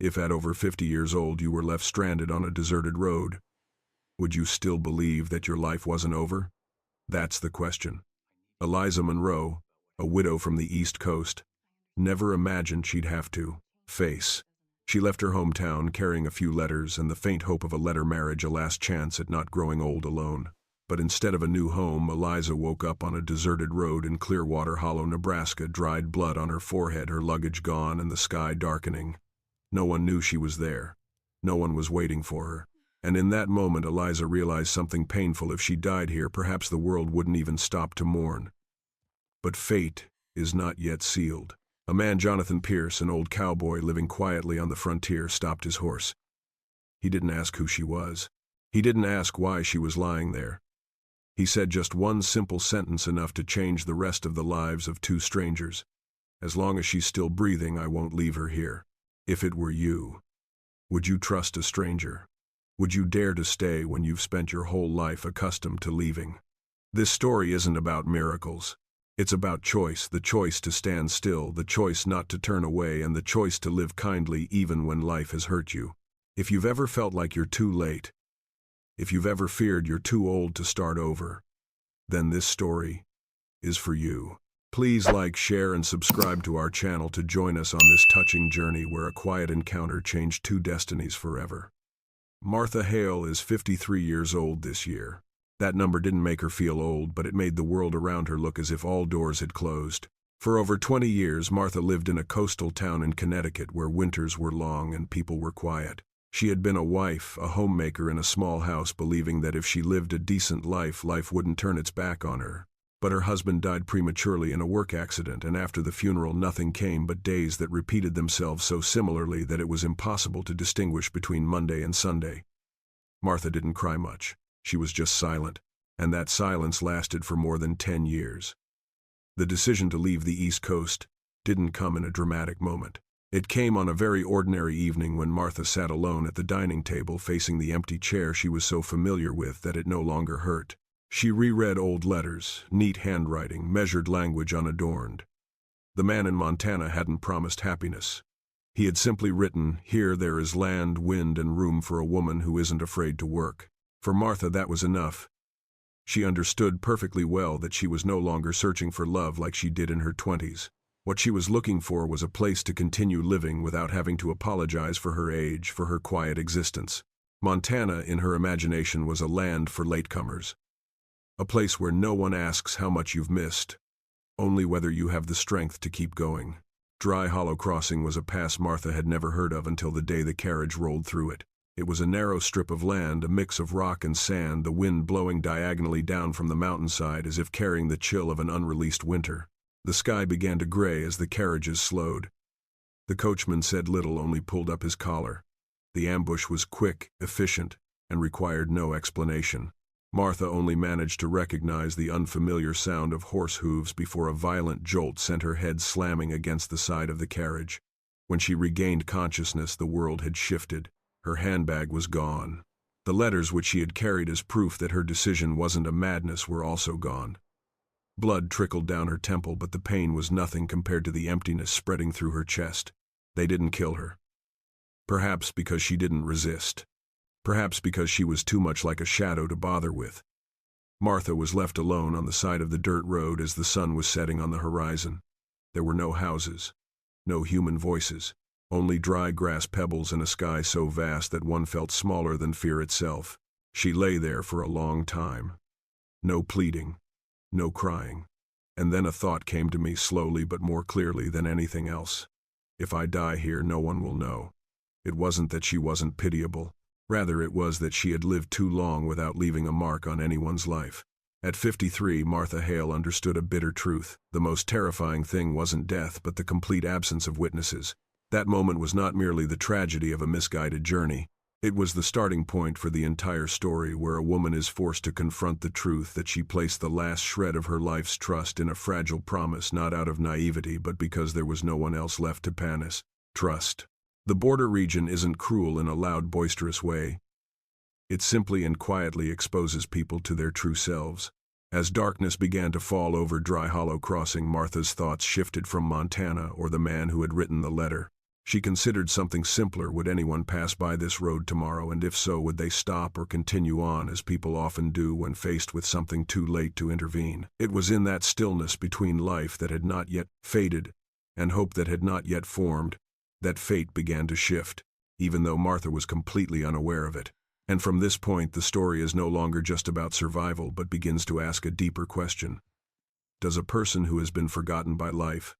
If at over 50 years old you were left stranded on a deserted road, would you still believe that your life wasn't over? That's the question. Eliza Monroe, a widow from the East Coast, never imagined she'd have to face. She left her hometown carrying a few letters and the faint hope of a letter marriage, a last chance at not growing old alone. But instead of a new home, Eliza woke up on a deserted road in Clearwater Hollow, Nebraska, dried blood on her forehead, her luggage gone, and the sky darkening. No one knew she was there. No one was waiting for her. And in that moment, Eliza realized something painful. If she died here, perhaps the world wouldn't even stop to mourn. But fate is not yet sealed. A man, Jonathan Pierce, an old cowboy living quietly on the frontier, stopped his horse. He didn't ask who she was. He didn't ask why she was lying there. He said just one simple sentence, enough to change the rest of the lives of two strangers. As long as she's still breathing, I won't leave her here. If it were you, would you trust a stranger? Would you dare to stay when you've spent your whole life accustomed to leaving? This story isn't about miracles. It's about choice, the choice to stand still, the choice not to turn away, and the choice to live kindly even when life has hurt you. If you've ever felt like you're too late, if you've ever feared you're too old to start over, then this story is for you. Please like, share, and subscribe to our channel to join us on this touching journey where a quiet encounter changed two destinies forever. Martha Hale is 53 years old this year. That number didn't make her feel old, but it made the world around her look as if all doors had closed. For over 20 years, Martha lived in a coastal town in Connecticut where winters were long and people were quiet. She had been a wife, a homemaker in a small house, believing that if she lived a decent life, life wouldn't turn its back on her. But her husband died prematurely in a work accident, and after the funeral nothing came but days that repeated themselves so similarly that it was impossible to distinguish between Monday and Sunday. Martha didn't cry much. She was just silent, and that silence lasted for more than 10 years. The decision to leave the East Coast didn't come in a dramatic moment. It came on a very ordinary evening when Martha sat alone at the dining table facing the empty chair she was so familiar with that it no longer hurt. She reread old letters, neat handwriting, measured language unadorned. The man in Montana hadn't promised happiness. He had simply written, "Here there is land, wind, and room for a woman who isn't afraid to work." For Martha, that was enough. She understood perfectly well that she was no longer searching for love like she did in her 20s. What she was looking for was a place to continue living without having to apologize for her age, for her quiet existence. Montana, in her imagination, was a land for latecomers. A place where no one asks how much you've missed, only whether you have the strength to keep going. Dry Hollow Crossing was a pass Martha had never heard of until the day the carriage rolled through it. It was a narrow strip of land, a mix of rock and sand, the wind blowing diagonally down from the mountainside as if carrying the chill of an unreleased winter. The sky began to gray as the carriages slowed. The coachman said little, only pulled up his collar. The ambush was quick, efficient, and required no explanation. Martha only managed to recognize the unfamiliar sound of horse hooves before a violent jolt sent her head slamming against the side of the carriage. When she regained consciousness, the world had shifted. Her handbag was gone. The letters which she had carried as proof that her decision wasn't a madness were also gone. Blood trickled down her temple, but the pain was nothing compared to the emptiness spreading through her chest. They didn't kill her. Perhaps because she didn't resist. Perhaps because she was too much like a shadow to bother with. Martha was left alone on the side of the dirt road as the sun was setting on the horizon. There were no houses, no human voices, only dry grass pebbles and a sky so vast that one felt smaller than fear itself. She lay there for a long time. No pleading. No crying. And then a thought came to me slowly but more clearly than anything else. If I die here, no one will know. It wasn't that she wasn't pitiable. Rather, it was that she had lived too long without leaving a mark on anyone's life. At 53, Martha Hale understood a bitter truth. The most terrifying thing wasn't death, but the complete absence of witnesses. That moment was not merely the tragedy of a misguided journey. It was the starting point for the entire story, where a woman is forced to confront the truth that she placed the last shred of her life's trust in a fragile promise, not out of naivety, but because there was no one else left to pass. Trust. The border region isn't cruel in a loud, boisterous way. It simply and quietly exposes people to their true selves. As darkness began to fall over Dry Hollow Crossing, Martha's thoughts shifted from Montana or the man who had written the letter. She considered something simpler. Would anyone pass by this road tomorrow, and if so, would they stop or continue on, as people often do when faced with something too late to intervene? It was in that stillness between life that had not yet faded and hope that had not yet formed that fate began to shift, even though Martha was completely unaware of it. And from this point, the story is no longer just about survival, but begins to ask a deeper question. Does a person who has been forgotten by life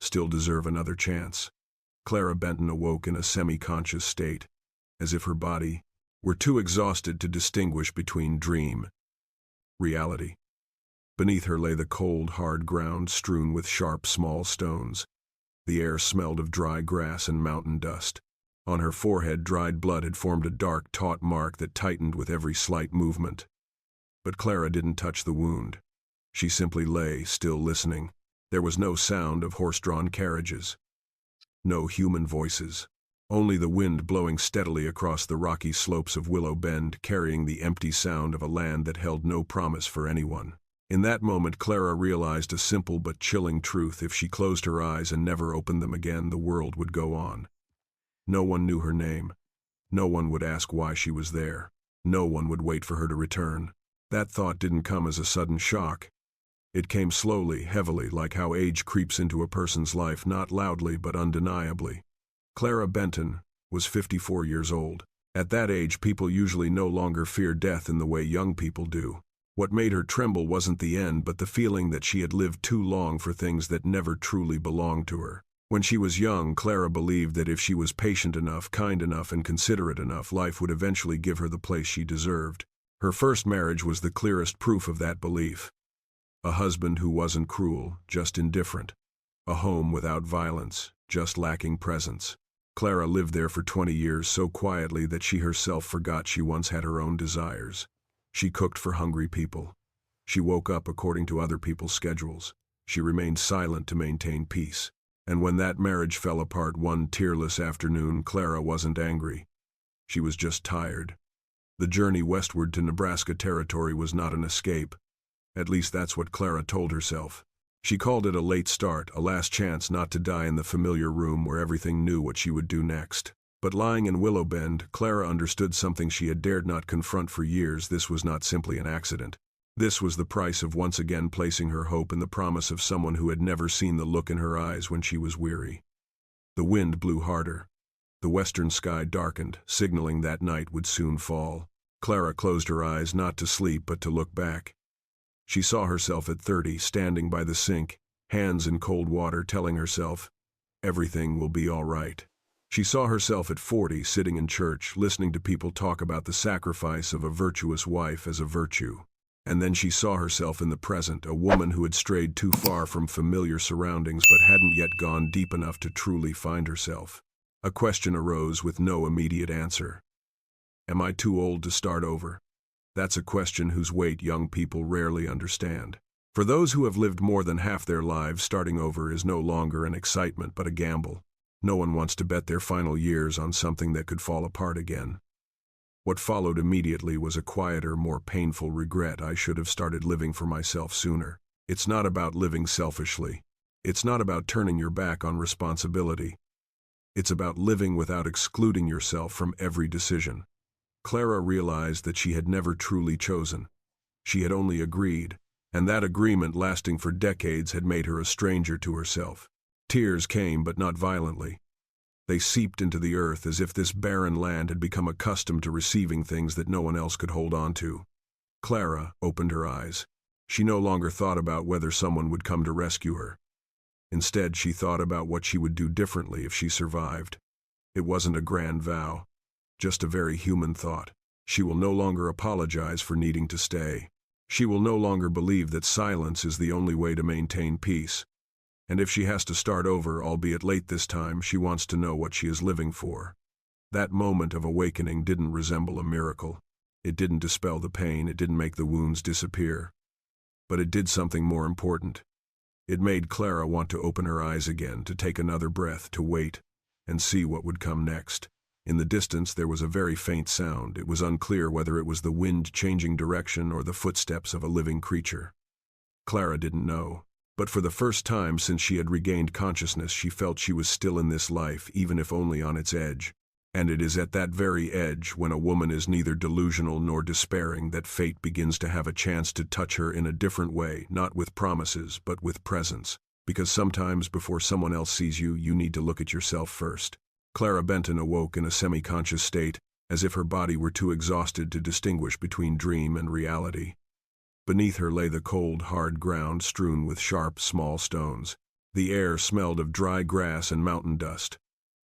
still deserve another chance? Clara Benton awoke in a semi-conscious state, as if her body were too exhausted to distinguish between dream and reality. Beneath her lay the cold, hard ground strewn with sharp, small stones. The air smelled of dry grass and mountain dust. On her forehead, dried blood had formed a dark, taut mark that tightened with every slight movement. But Clara didn't touch the wound. She simply lay, still listening. There was no sound of horse-drawn carriages. No human voices. Only the wind blowing steadily across the rocky slopes of Willow Bend, carrying the empty sound of a land that held no promise for anyone. In that moment, Clara realized a simple but chilling truth. If she closed her eyes and never opened them again, the world would go on. No one knew her name. No one would ask why she was there. No one would wait for her to return. That thought didn't come as a sudden shock. It came slowly, heavily, like how age creeps into a person's life, not loudly but undeniably. Clara Benton was 54 years old. At that age, people usually no longer fear death in the way young people do. What made her tremble wasn't the end, but the feeling that she had lived too long for things that never truly belonged to her. When she was young, Clara believed that if she was patient enough, kind enough, and considerate enough, life would eventually give her the place she deserved. Her first marriage was the clearest proof of that belief. A husband who wasn't cruel, just indifferent. A home without violence, just lacking presence. Clara lived there for 20 years so quietly that she herself forgot she once had her own desires. She cooked for hungry people. She woke up according to other people's schedules. She remained silent to maintain peace. And when that marriage fell apart one tearless afternoon, Clara wasn't angry. She was just tired. The journey westward to Nebraska Territory was not an escape. At least that's what Clara told herself. She called it a late start, a last chance not to die in the familiar room where everything knew what she would do next. But lying in Willow Bend, Clara understood something she had dared not confront for years. This was not simply an accident. This was the price of once again placing her hope in the promise of someone who had never seen the look in her eyes when she was weary. The wind blew harder. The western sky darkened, signaling that night would soon fall. Clara closed her eyes, not to sleep but to look back. She saw herself at 30, standing by the sink, hands in cold water, telling herself, everything will be all right. She saw herself at 40, sitting in church, listening to people talk about the sacrifice of a virtuous wife as a virtue. And then she saw herself in the present, a woman who had strayed too far from familiar surroundings but hadn't yet gone deep enough to truly find herself. A question arose with no immediate answer. Am I too old to start over? That's a question whose weight young people rarely understand. For those who have lived more than half their lives, starting over is no longer an excitement but a gamble. No one wants to bet their final years on something that could fall apart again. What followed immediately was a quieter, more painful regret. I should have started living for myself sooner. It's not about living selfishly. It's not about turning your back on responsibility. It's about living without excluding yourself from every decision. Clara realized that she had never truly chosen. She had only agreed, and that agreement, lasting for decades, had made her a stranger to herself. Tears came, but not violently. They seeped into the earth as if this barren land had become accustomed to receiving things that no one else could hold on to. Clara opened her eyes. She no longer thought about whether someone would come to rescue her. Instead, she thought about what she would do differently if she survived. It wasn't a grand vow, just a very human thought. She will no longer apologize for needing to stay. She will no longer believe that silence is the only way to maintain peace. And if she has to start over, albeit late this time, she wants to know what she is living for. That moment of awakening didn't resemble a miracle. It didn't dispel the pain, it didn't make the wounds disappear. But it did something more important. It made Clara want to open her eyes again, to take another breath, to wait, and see what would come next. In the distance there was a very faint sound. It was unclear whether it was the wind changing direction or the footsteps of a living creature. Clara didn't know. But for the first time since she had regained consciousness, she felt she was still in this life, even if only on its edge. And it is at that very edge, when a woman is neither delusional nor despairing, that fate begins to have a chance to touch her in a different way, not with promises, but with presence. Because sometimes before someone else sees you, you need to look at yourself first. Clara Benton awoke in a semi-conscious state, as if her body were too exhausted to distinguish between dream and reality. Beneath her lay the cold, hard ground strewn with sharp, small stones. The air smelled of dry grass and mountain dust.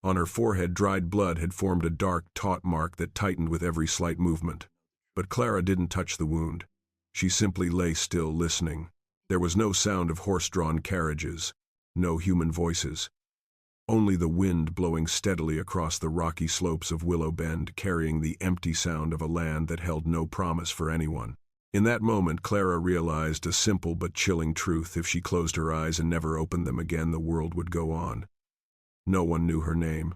On her forehead, dried blood had formed a dark, taut mark that tightened with every slight movement. But Clara didn't touch the wound. She simply lay still, listening. There was no sound of horse-drawn carriages, no human voices. Only the wind blowing steadily across the rocky slopes of Willow Bend, carrying the empty sound of a land that held no promise for anyone. In that moment, Clara realized a simple but chilling truth. If she closed her eyes and never opened them again, the world would go on. No one knew her name.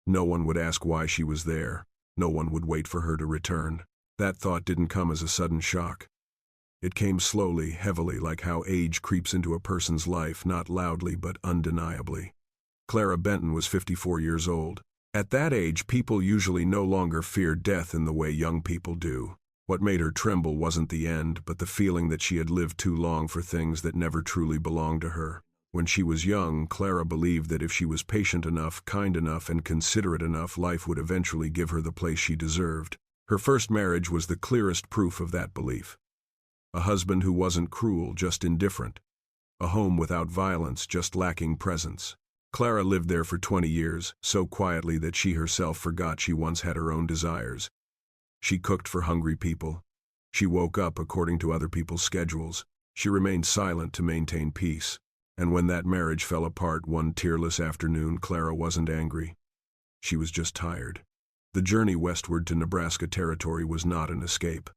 No one would ask why she was there. No one would wait for her to return. That thought didn't come as a sudden shock. It came slowly, heavily, like how age creeps into a person's life, not loudly but undeniably. Clara Benton was 54 years old. At that age, people usually no longer fear death in the way young people do. What made her tremble wasn't the end, but the feeling that she had lived too long for things that never truly belonged to her. When she was young, Clara believed that if she was patient enough, kind enough, and considerate enough, life would eventually give her the place she deserved. Her first marriage was the clearest proof of that belief. A husband who wasn't cruel, just indifferent. A home without violence, just lacking presence. Clara lived there for 20 years, so quietly that she herself forgot she once had her own desires. She cooked for hungry people. She woke up according to other people's schedules. She remained silent to maintain peace. And when that marriage fell apart one tearless afternoon, Clara wasn't angry. She was just tired. The journey westward to Nebraska Territory was not an escape.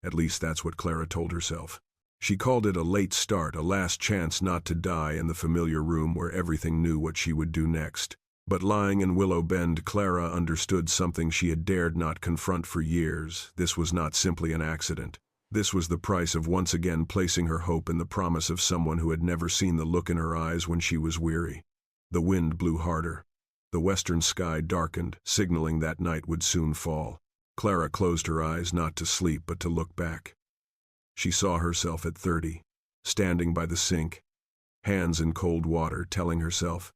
At least that's what Clara told herself. She called it a late start, a last chance not to die in the familiar room where everything knew what she would do next. But lying in Willow Bend, Clara understood something she had dared not confront for years. This was not simply an accident. This was the price of once again placing her hope in the promise of someone who had never seen the look in her eyes when she was weary. The wind blew harder. The western sky darkened, signaling that night would soon fall. Clara closed her eyes, not to sleep but to look back. She saw herself at 30, standing by the sink, hands in cold water, telling herself,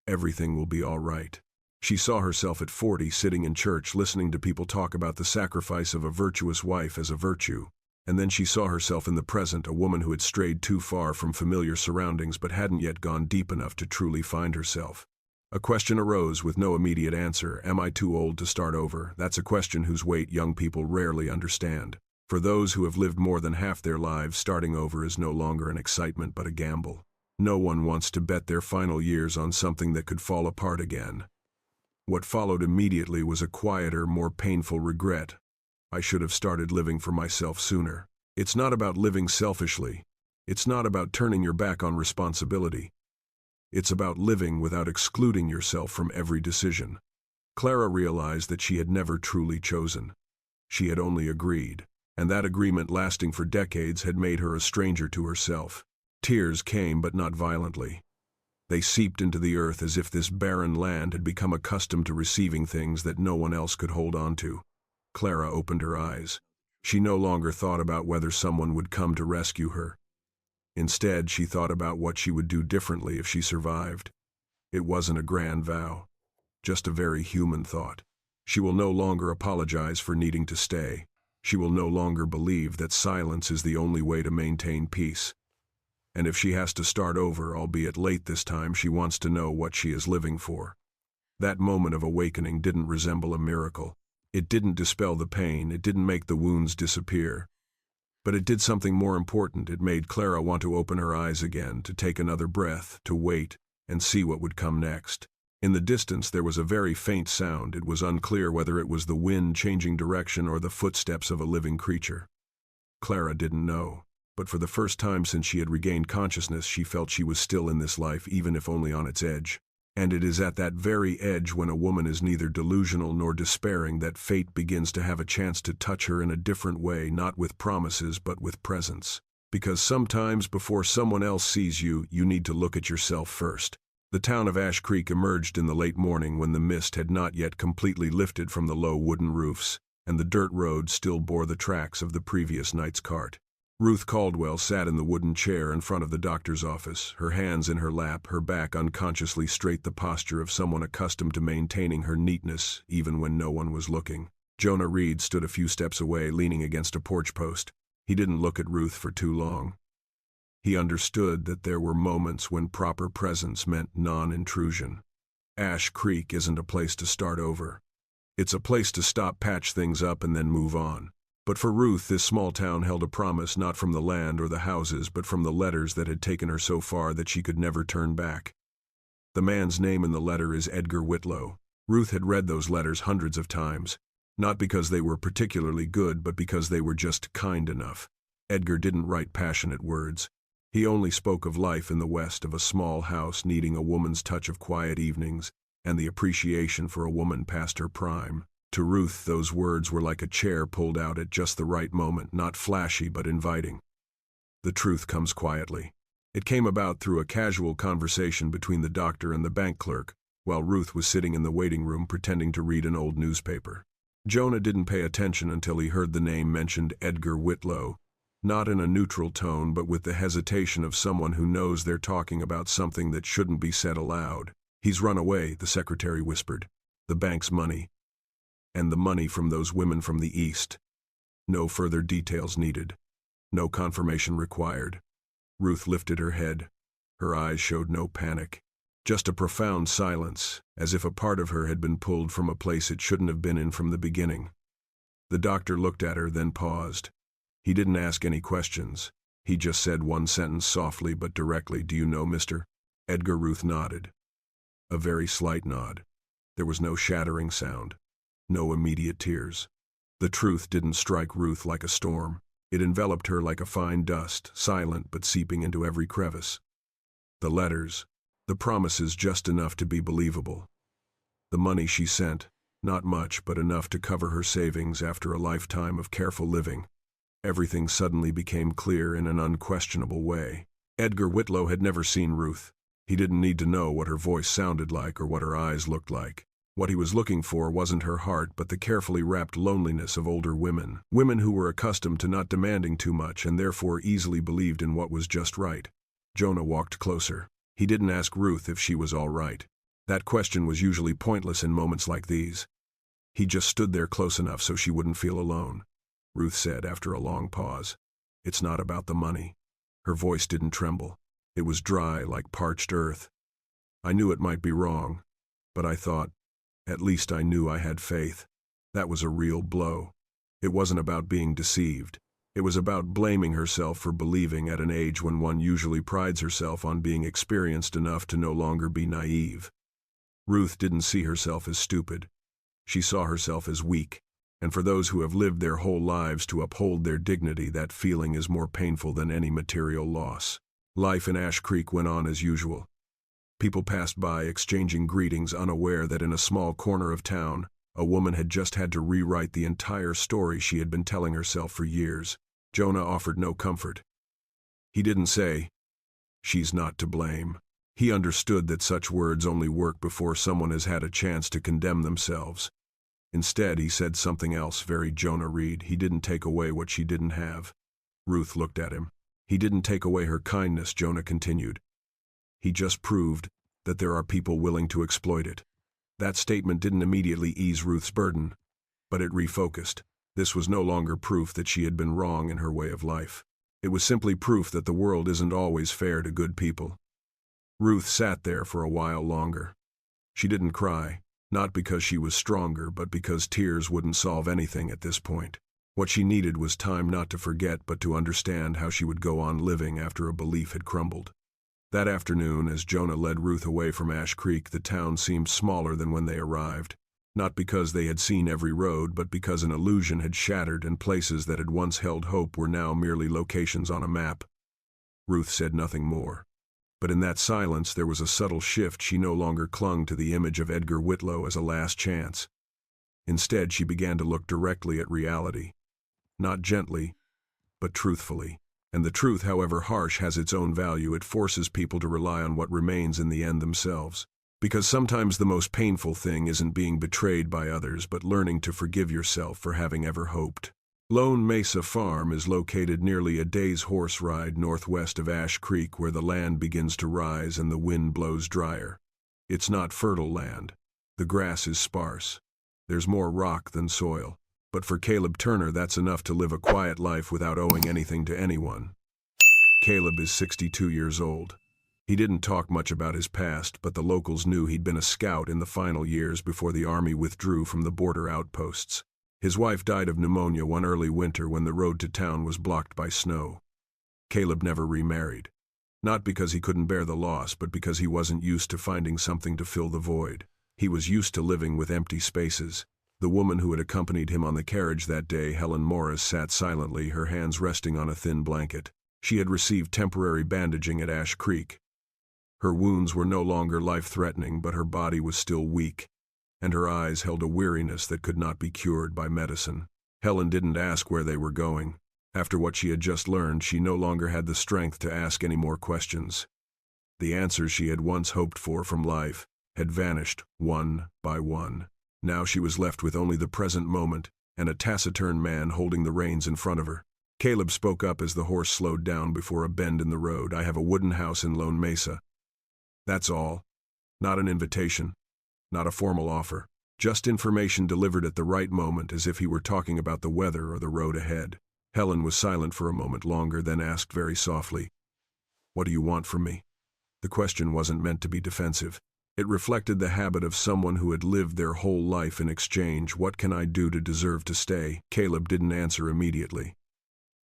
everything will be all right. She saw herself at 40, sitting in church, listening to people talk about the sacrifice of a virtuous wife as a virtue. And then she saw herself in the present, a woman who had strayed too far from familiar surroundings but hadn't yet gone deep enough to truly find herself. A question arose with no immediate answer. Am I too old to start over? That's a question whose weight young people rarely understand. For those who have lived more than half their lives, starting over is no longer an excitement but a gamble. No one wants to bet their final years on something that could fall apart again. What followed immediately was a quieter, more painful regret. I should have started living for myself sooner. It's not about living selfishly. It's not about turning your back on responsibility. It's about living without excluding yourself from every decision. Clara realized that she had never truly chosen. She had only agreed, and that agreement, lasting for decades, had made her a stranger to herself. Tears came, but not violently. They seeped into the earth as if this barren land had become accustomed to receiving things that no one else could hold on to. Clara opened her eyes. She no longer thought about whether someone would come to rescue her. Instead, she thought about what she would do differently if she survived. It wasn't a grand vow, just a very human thought. She will no longer apologize for needing to stay. She will no longer believe that silence is the only way to maintain peace. And if she has to start over, albeit late this time, she wants to know what she is living for. That moment of awakening didn't resemble a miracle. It didn't dispel the pain, it didn't make the wounds disappear. But it did something more important. It made Clara want to open her eyes again, to take another breath, to wait, and see what would come next. In the distance there was a very faint sound. It was unclear whether it was the wind changing direction or the footsteps of a living creature. Clara didn't know. But for the first time since she had regained consciousness, she felt she was still in this life, even if only on its edge. And it is at that very edge, when a woman is neither delusional nor despairing, that fate begins to have a chance to touch her in a different way, not with promises but with presence. Because sometimes before someone else sees you, you need to look at yourself first. The town of Ash Creek emerged in the late morning when the mist had not yet completely lifted from the low wooden roofs, and the dirt road still bore the tracks of the previous night's cart. Ruth Caldwell sat in the wooden chair in front of the doctor's office, her hands in her lap, her back unconsciously straight, the posture of someone accustomed to maintaining her neatness even when no one was looking. Jonah Reed stood a few steps away, leaning against a porch post. He didn't look at Ruth for too long. He understood that there were moments when proper presence meant non-intrusion. Ash Creek isn't a place to start over. It's a place to stop, patch things up, and then move on. But for Ruth, this small town held a promise, not from the land or the houses, but from the letters that had taken her so far that she could never turn back. The man's name in the letter is Edgar Whitlow. Ruth had read those letters hundreds of times, not because they were particularly good, but because they were just kind enough. Edgar didn't write passionate words. He only spoke of life in the West, of a small house needing a woman's touch, of quiet evenings, and the appreciation for a woman past her prime. To Ruth, those words were like a chair pulled out at just the right moment, not flashy but inviting. The truth comes quietly. It came about through a casual conversation between the doctor and the bank clerk, while Ruth was sitting in the waiting room pretending to read an old newspaper. Jonah didn't pay attention until he heard the name mentioned, Edgar Whitlow, not in a neutral tone but with the hesitation of someone who knows they're talking about something that shouldn't be said aloud. "He's run away," the secretary whispered. "The bank's money. And the money from those women from the East. No further details needed. No confirmation required." Ruth lifted her head. Her eyes showed no panic. Just a profound silence, as if a part of her had been pulled from a place it shouldn't have been in from the beginning. The doctor looked at her, then paused. He didn't ask any questions. He just said one sentence softly but directly. "Do you know, Mr. Edgar?" Ruth nodded. A very slight nod. There was no shattering sound. No immediate tears. The truth didn't strike Ruth like a storm. It enveloped her like a fine dust, silent but seeping into every crevice. The letters, the promises, just enough to be believable. The money she sent, not much but enough to cover her savings after a lifetime of careful living. Everything suddenly became clear in an unquestionable way. Edgar Whitlow had never seen Ruth. He didn't need to know what her voice sounded like or what her eyes looked like. What he was looking for wasn't her heart, but the carefully wrapped loneliness of older women. Women who were accustomed to not demanding too much and therefore easily believed in what was just right. Jonah walked closer. He didn't ask Ruth if she was all right. That question was usually pointless in moments like these. He just stood there close enough so she wouldn't feel alone. Ruth said after a long pause, "It's not about the money." Her voice didn't tremble. It was dry, like parched earth. "I knew it might be wrong, but I thought, at least I knew I had faith." That was a real blow. It wasn't about being deceived. It was about blaming herself for believing at an age when one usually prides herself on being experienced enough to no longer be naive. Ruth didn't see herself as stupid. She saw herself as weak, and for those who have lived their whole lives to uphold their dignity, that feeling is more painful than any material loss. Life in Ash Creek went on as usual. People passed by, exchanging greetings, unaware that in a small corner of town, a woman had just had to rewrite the entire story she had been telling herself for years. Jonah offered no comfort. He didn't say, "She's not to blame." He understood that such words only work before someone has had a chance to condemn themselves. Instead, he said something else, very Jonah Reed. He didn't take away what she didn't have. Ruth looked at him. "He didn't take away her kindness," Jonah continued. "He just proved that there are people willing to exploit it." That statement didn't immediately ease Ruth's burden, but it refocused. This was no longer proof that she had been wrong in her way of life. It was simply proof that the world isn't always fair to good people. Ruth sat there for a while longer. She didn't cry, not because she was stronger, but because tears wouldn't solve anything at this point. What she needed was time, not to forget, but to understand how she would go on living after a belief had crumbled. That afternoon, as Jonah led Ruth away from Ash Creek, the town seemed smaller than when they arrived. Not because they had seen every road, but because an illusion had shattered and places that had once held hope were now merely locations on a map. Ruth said nothing more. But in that silence there was a subtle shift. She no longer clung to the image of Edgar Whitlow as a last chance. Instead, she began to look directly at reality. Not gently, but truthfully. And the truth, however harsh, has its own value. It forces people to rely on what remains in the end themselves. Because sometimes the most painful thing isn't being betrayed by others, but learning to forgive yourself for having ever hoped. Lone Mesa Farm is located nearly a day's horse ride northwest of Ash Creek, where the land begins to rise and the wind blows drier. It's not fertile land. The grass is sparse. There's more rock than soil. But for Caleb Turner, that's enough to live a quiet life without owing anything to anyone. Caleb is 62 years old. He didn't talk much about his past, but the locals knew he'd been a scout in the final years before the army withdrew from the border outposts. His wife died of pneumonia one early winter when the road to town was blocked by snow. Caleb never remarried. Not because he couldn't bear the loss, but because he wasn't used to finding something to fill the void. He was used to living with empty spaces. The woman who had accompanied him on the carriage that day, Helen Morris, sat silently, her hands resting on a thin blanket. She had received temporary bandaging at Ash Creek. Her wounds were no longer life-threatening, but her body was still weak, and her eyes held a weariness that could not be cured by medicine. Helen didn't ask where they were going. After what she had just learned, she no longer had the strength to ask any more questions. The answers she had once hoped for from life had vanished one by one. Now she was left with only the present moment and a taciturn man holding the reins in front of her. Caleb spoke up as the horse slowed down before a bend in the road. "I have a wooden house in Lone Mesa. That's all. Not an invitation. Not a formal offer. Just information delivered at the right moment, as if he were talking about the weather or the road ahead." Helen was silent for a moment longer, then asked very softly, "What do you want from me?" The question wasn't meant to be defensive. It reflected the habit of someone who had lived their whole life in exchange. "What can I do to deserve to stay?" Caleb didn't answer immediately.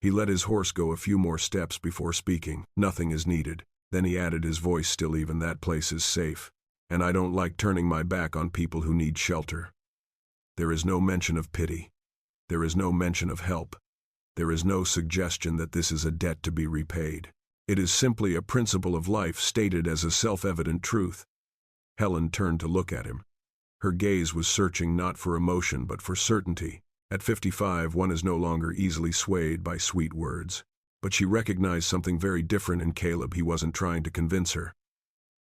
He let his horse go a few more steps before speaking. "Nothing is needed." Then he added, his voice still even, "That place is safe. And I don't like turning my back on people who need shelter." There is no mention of pity. There is no mention of help. There is no suggestion that this is a debt to be repaid. It is simply a principle of life stated as a self-evident truth. Helen turned to look at him. Her gaze was searching not for emotion but for certainty. At 55, one is no longer easily swayed by sweet words. But she recognized something very different in Caleb. He wasn't trying to convince her.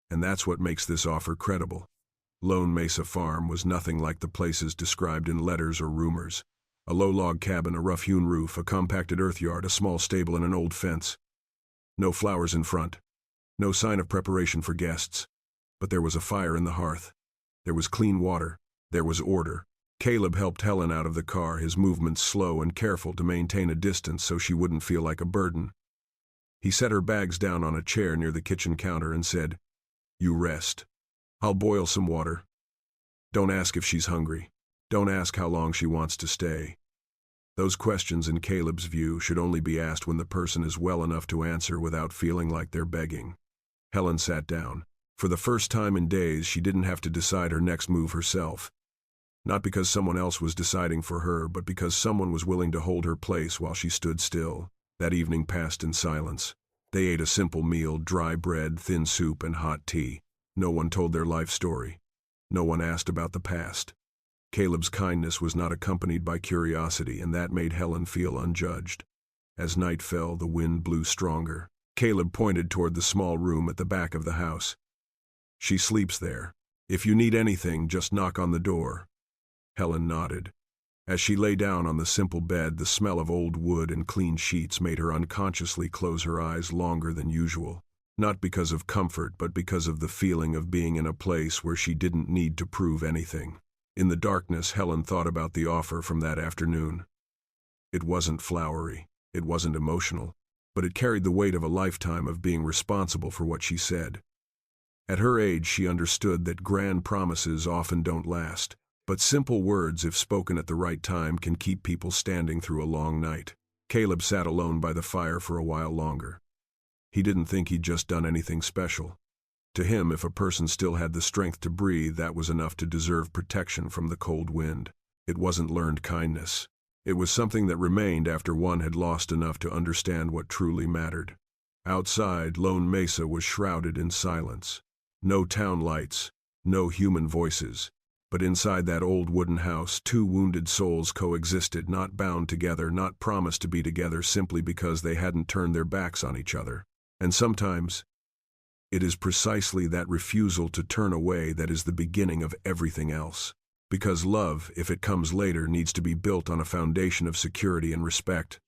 And that's what makes this offer credible. Lone Mesa Farm was nothing like the places described in letters or rumors. A low log cabin, a rough-hewn roof, a compacted earthyard, a small stable, and an old fence. No flowers in front. No sign of preparation for guests. But there was a fire in the hearth. There was clean water. There was order. Caleb helped Helen out of the car, his movements slow and careful to maintain a distance so she wouldn't feel like a burden. He set her bags down on a chair near the kitchen counter and said, "You rest. I'll boil some water. Don't ask if she's hungry. Don't ask how long she wants to stay." Those questions, in Caleb's view, should only be asked when the person is well enough to answer without feeling like they're begging. Helen sat down. For the first time in days, she didn't have to decide her next move herself. Not because someone else was deciding for her, but because someone was willing to hold her place while she stood still. That evening passed in silence. They ate a simple meal: dry bread, thin soup, and hot tea. No one told their life story. No one asked about the past. Caleb's kindness was not accompanied by curiosity, and that made Helen feel unjudged. As night fell, the wind blew stronger. Caleb pointed toward the small room at the back of the house. "She sleeps there. If you need anything, just knock on the door." Helen nodded. As she lay down on the simple bed, the smell of old wood and clean sheets made her unconsciously close her eyes longer than usual. Not because of comfort, but because of the feeling of being in a place where she didn't need to prove anything. In the darkness, Helen thought about the offer from that afternoon. It wasn't flowery. It wasn't emotional. But it carried the weight of a lifetime of being responsible for what she said. At her age, she understood that grand promises often don't last. But simple words, if spoken at the right time, can keep people standing through a long night. Caleb sat alone by the fire for a while longer. He didn't think he'd just done anything special. To him, if a person still had the strength to breathe, that was enough to deserve protection from the cold wind. It wasn't learned kindness. It was something that remained after one had lost enough to understand what truly mattered. Outside, Lone Mesa was shrouded in silence. No town lights, no human voices. But inside that old wooden house, two wounded souls coexisted, not bound together, not promised to be together simply because they hadn't turned their backs on each other. And sometimes, it is precisely that refusal to turn away that is the beginning of everything else. Because love, if it comes later, needs to be built on a foundation of security and respect,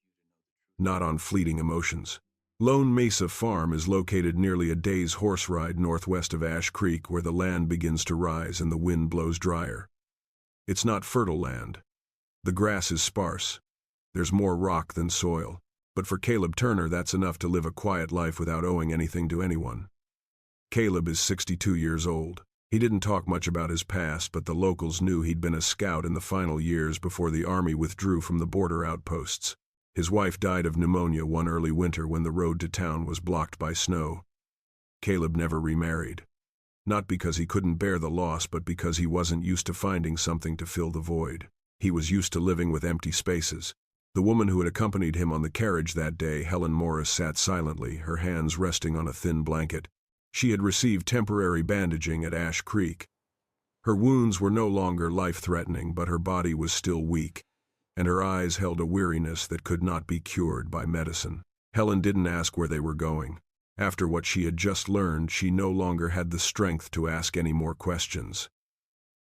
not on fleeting emotions. Lone Mesa Farm is located nearly a day's horse ride northwest of Ash Creek, where the land begins to rise and the wind blows drier. It's not fertile land. The grass is sparse. There's more rock than soil. But for Caleb Turner, that's enough to live a quiet life without owing anything to anyone. Caleb is 62 years old. He didn't talk much about his past, but the locals knew he'd been a scout in the final years before the Army withdrew from the border outposts. His wife died of pneumonia one early winter when the road to town was blocked by snow. Caleb never remarried. Not because he couldn't bear the loss, but because he wasn't used to finding something to fill the void. He was used to living with empty spaces. The woman who had accompanied him on the carriage that day, Helen Morris, sat silently, her hands resting on a thin blanket. She had received temporary bandaging at Ash Creek. Her wounds were no longer life-threatening, but her body was still weak, and her eyes held a weariness that could not be cured by medicine. Helen didn't ask where they were going. After what she had just learned, she no longer had the strength to ask any more questions.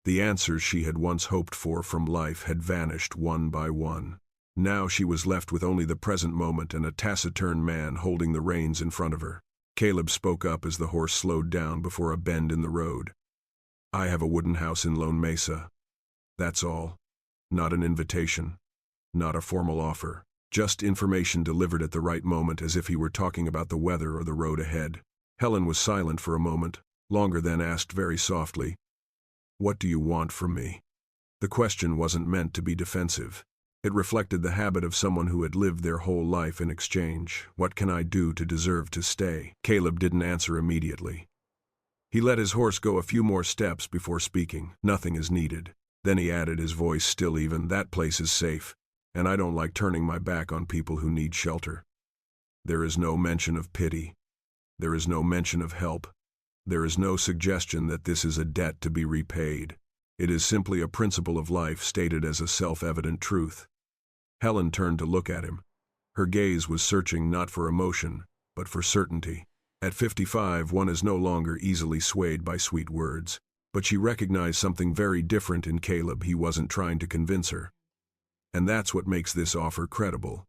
The answers she had once hoped for from life had vanished one by one. Now she was left with only the present moment and a taciturn man holding the reins in front of her. Caleb spoke up as the horse slowed down before a bend in the road. "I have a wooden house in Lone Mesa. That's all. Not an invitation. Not a formal offer. Just information delivered at the right moment, as if he were talking about the weather or the road ahead." Helen was silent for a moment, longer, then asked very softly, "What do you want from me?" The question wasn't meant to be defensive. It reflected the habit of someone who had lived their whole life in exchange. "What can I do to deserve to stay?" Caleb didn't answer immediately. He let his horse go a few more steps before speaking. "Nothing is needed." Then he added, his voice still even, "That place is safe, and I don't like turning my back on people who need shelter." There is no mention of pity. There is no mention of help. There is no suggestion that this is a debt to be repaid. It is simply a principle of life stated as a self-evident truth. Helen turned to look at him. Her gaze was searching not for emotion, but for certainty. At 55, one is no longer easily swayed by sweet words. But she recognized something very different in Caleb. He wasn't trying to convince her. And that's what makes this offer credible.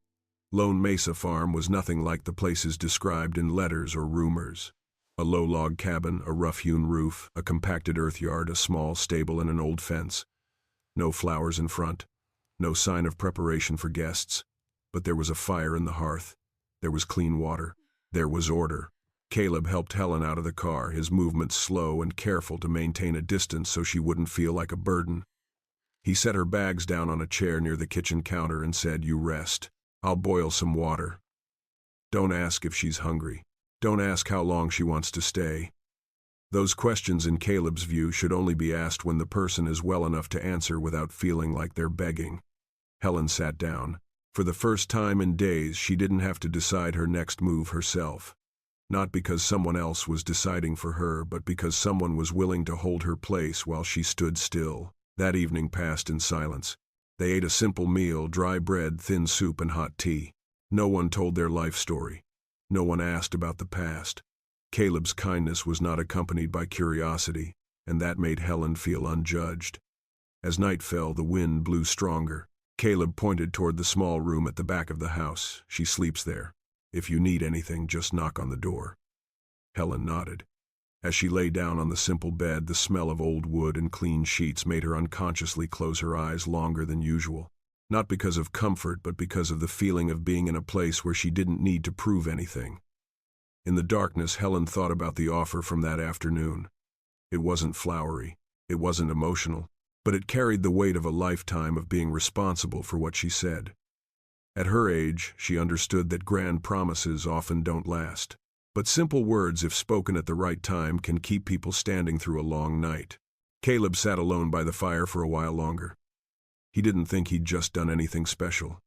Lone Mesa Farm was nothing like the places described in letters or rumors. A low log cabin, a rough-hewn roof, a compacted earth yard, a small stable, and an old fence. No flowers in front. No sign of preparation for guests. But there was a fire in the hearth. There was clean water. There was order. Caleb helped Helen out of the car, his movements slow and careful to maintain a distance so she wouldn't feel like a burden. He set her bags down on a chair near the kitchen counter and said, "You rest. I'll boil some water. Don't ask if she's hungry. Don't ask how long she wants to stay." Those questions, in Caleb's view, should only be asked when the person is well enough to answer without feeling like they're begging. Helen sat down. For the first time in days, she didn't have to decide her next move herself. Not because someone else was deciding for her, but because someone was willing to hold her place while she stood still. That evening passed in silence. They ate a simple meal, dry bread, thin soup, and hot tea. No one told their life story. No one asked about the past. Caleb's kindness was not accompanied by curiosity, and that made Helen feel unjudged. As night fell, the wind blew stronger. Caleb pointed toward the small room at the back of the house. "She sleeps there. If you need anything, just knock on the door." Helen nodded. As she lay down on the simple bed, the smell of old wood and clean sheets made her unconsciously close her eyes longer than usual. Not because of comfort, but because of the feeling of being in a place where she didn't need to prove anything. In the darkness, Helen thought about the offer from that afternoon. It wasn't flowery. It wasn't emotional. But it carried the weight of a lifetime of being responsible for what she said. At her age, she understood that grand promises often don't last. But simple words, if spoken at the right time, can keep people standing through a long night. Caleb sat alone by the fire for a while longer. He didn't think he'd just done anything special.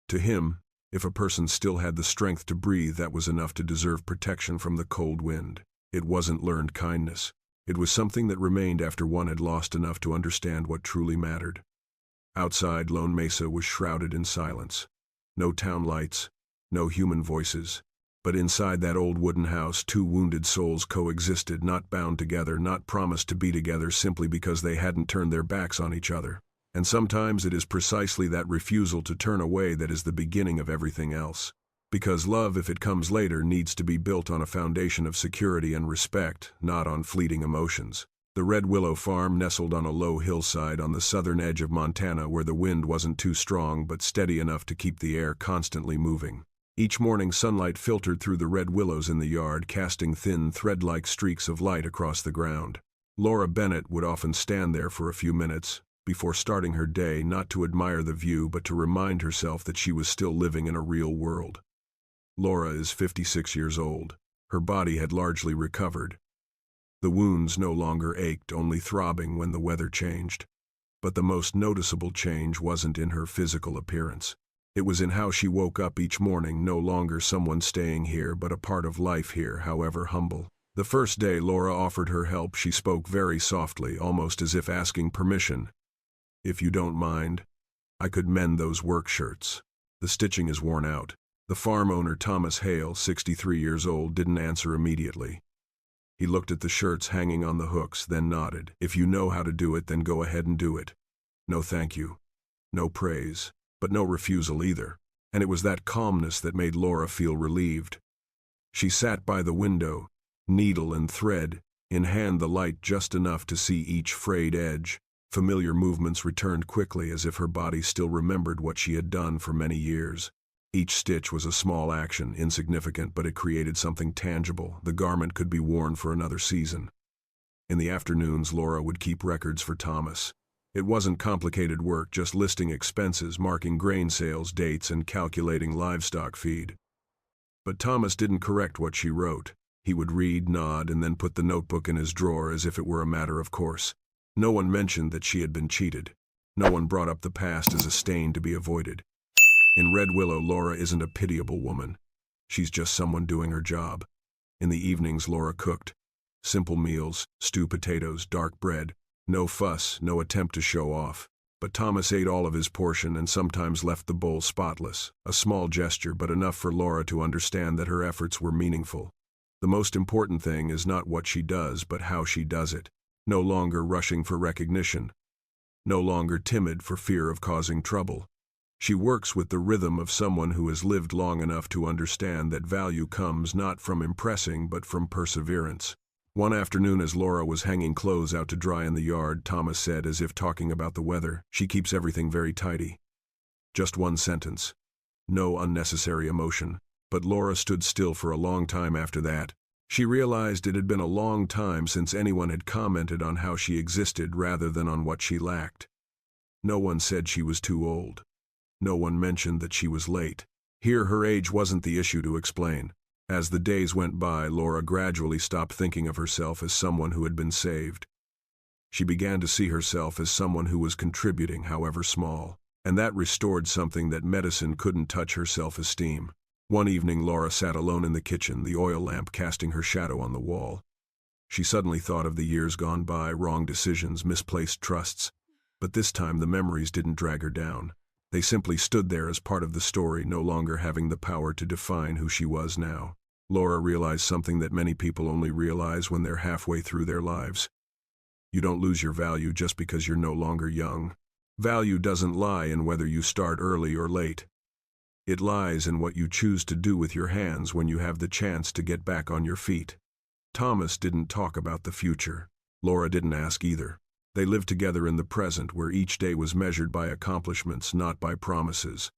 To him, if a person still had the strength to breathe, that was enough to deserve protection from the cold wind. It wasn't learned kindness. It was something that remained after one had lost enough to understand what truly mattered. Outside, Lone Mesa was shrouded in silence. No town lights, no human voices. But inside that old wooden house, two wounded souls coexisted, not bound together, not promised to be together simply because they hadn't turned their backs on each other. And sometimes it is precisely that refusal to turn away that is the beginning of everything else. Because love, if it comes later, needs to be built on a foundation of security and respect, not on fleeting emotions. The Red Willow farm nestled on a low hillside on the southern edge of Montana where the wind wasn't too strong but steady enough to keep the air constantly moving. Each morning sunlight filtered through the red willows in the yard, casting thin, thread-like streaks of light across the ground. Laura Bennett would often stand there for a few minutes before starting her day, not to admire the view but to remind herself that she was still living in a real world. Laura is 56 years old. Her body had largely recovered. The wounds no longer ached, only throbbing when the weather changed. But the most noticeable change wasn't in her physical appearance. It was in how she woke up each morning, no longer someone staying here, but a part of life here, however humble. The first day Laura offered her help, she spoke very softly, almost as if asking permission. "If you don't mind, I could mend those work shirts. The stitching is worn out." The farm owner, Thomas Hale, 63 years old, didn't answer immediately. He looked at the shirts hanging on the hooks, then nodded. "If you know how to do it, then go ahead and do it. No thank you. No praise. But no refusal either." And it was that calmness that made Laura feel relieved. She sat by the window, needle and thread in hand, the light just enough to see each frayed edge. Familiar movements returned quickly, as if her body still remembered what she had done for many years. Each stitch was a small action, insignificant, but it created something tangible. The garment could be worn for another season. In the afternoons, Laura would keep records for Thomas. It wasn't complicated work, just listing expenses, marking grain sales dates, and calculating livestock feed. But Thomas didn't correct what she wrote. He would read, nod, and then put the notebook in his drawer as if it were a matter of course. No one mentioned that she had been cheated. No one brought up the past as a stain to be avoided. In Red Willow, Laura isn't a pitiable woman. She's just someone doing her job. In the evenings, Laura cooked. Simple meals, stew potatoes, dark bread. No fuss, no attempt to show off. But Thomas ate all of his portion and sometimes left the bowl spotless. A small gesture, but enough for Laura to understand that her efforts were meaningful. The most important thing is not what she does, but how she does it. No longer rushing for recognition. No longer timid for fear of causing trouble. She works with the rhythm of someone who has lived long enough to understand that value comes not from impressing but from perseverance. One afternoon, as Laura was hanging clothes out to dry in the yard, Thomas said, as if talking about the weather, "She keeps everything very tidy." Just one sentence. No unnecessary emotion. But Laura stood still for a long time after that. She realized it had been a long time since anyone had commented on how she existed rather than on what she lacked. No one said she was too old. No one mentioned that she was late. Here, her age wasn't the issue to explain. As the days went by, Laura gradually stopped thinking of herself as someone who had been saved. She began to see herself as someone who was contributing, however small, and that restored something that medicine couldn't touch: her self-esteem. One evening, Laura sat alone in the kitchen, the oil lamp casting her shadow on the wall. She suddenly thought of the years gone by, wrong decisions, misplaced trusts. But this time the memories didn't drag her down. They simply stood there as part of the story, no longer having the power to define who she was now. Laura realized something that many people only realize when they're halfway through their lives. You don't lose your value just because you're no longer young. Value doesn't lie in whether you start early or late. It lies in what you choose to do with your hands when you have the chance to get back on your feet. Thomas didn't talk about the future. Laura didn't ask either. They lived together in the present, where each day was measured by accomplishments, not by promises.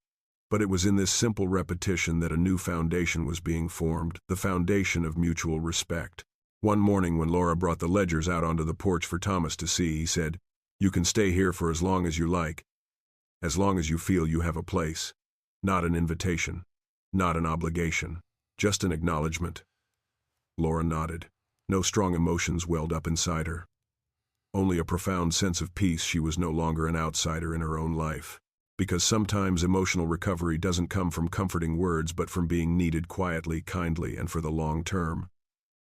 But it was in this simple repetition that a new foundation was being formed, the foundation of mutual respect. One morning, when Laura brought the ledgers out onto the porch for Thomas to see, he said, "You can stay here for as long as you like, as long as you feel you have a place. Not an invitation, not an obligation, just an acknowledgement." Laura nodded. No strong emotions welled up inside her. Only a profound sense of peace. She was no longer an outsider in her own life. Because sometimes emotional recovery doesn't come from comforting words, but from being needed quietly, kindly, and for the long term.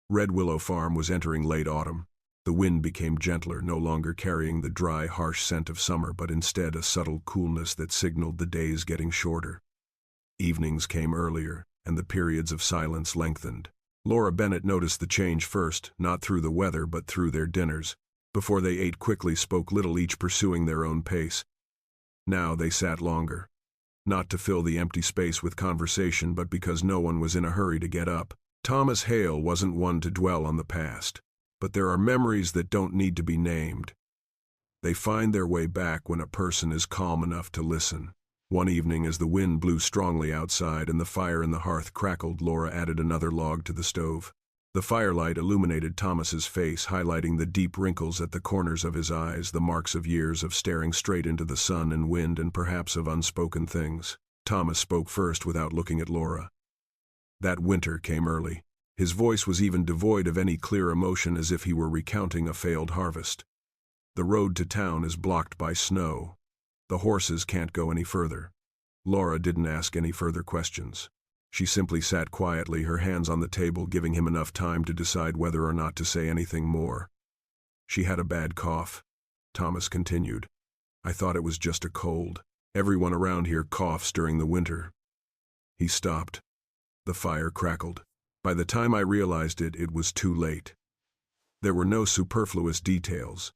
Red Willow Farm was entering late autumn. The wind became gentler, no longer carrying the dry, harsh scent of summer, but instead a subtle coolness that signaled the days getting shorter. Evenings came earlier, and the periods of silence lengthened. Laura Bennett noticed the change first, not through the weather but through their dinners. Before they ate quickly, spoke little, each pursuing their own pace. Now they sat longer. Not to fill the empty space with conversation, but because no one was in a hurry to get up. Thomas Hale wasn't one to dwell on the past. But there are memories that don't need to be named. They find their way back when a person is calm enough to listen. One evening, as the wind blew strongly outside and the fire in the hearth crackled, Laura added another log to the stove. The firelight illuminated Thomas's face, highlighting the deep wrinkles at the corners of his eyes, the marks of years of staring straight into the sun and wind, and perhaps of unspoken things. Thomas spoke first without looking at Laura. That winter came early. His voice was even devoid of any clear emotion, as if he were recounting a failed harvest. The road to town is blocked by snow. The horses can't go any further. Laura didn't ask any further questions. She simply sat quietly, her hands on the table, giving him enough time to decide whether or not to say anything more. She had a bad cough. Thomas continued. I thought it was just a cold. Everyone around here coughs during the winter. He stopped. The fire crackled. By the time I realized it, it was too late. There were no superfluous details,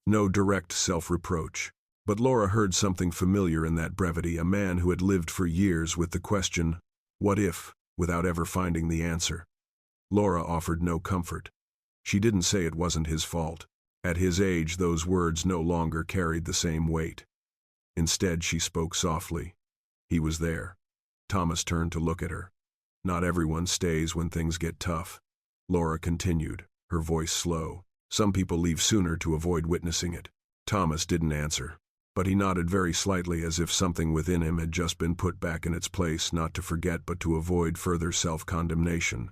no direct self-reproach. But Laura heard something familiar in that brevity, a man who had lived for years with the question, what if, without ever finding the answer. Laura offered no comfort. She didn't say it wasn't his fault. At his age, those words no longer carried the same weight. Instead, she spoke softly. He was there. Thomas turned to look at her. Not everyone stays when things get tough. Laura continued, her voice slow. Some people leave sooner to avoid witnessing it. Thomas didn't answer, but he nodded very slightly, as if something within him had just been put back in its place, not to forget but to avoid further self-condemnation.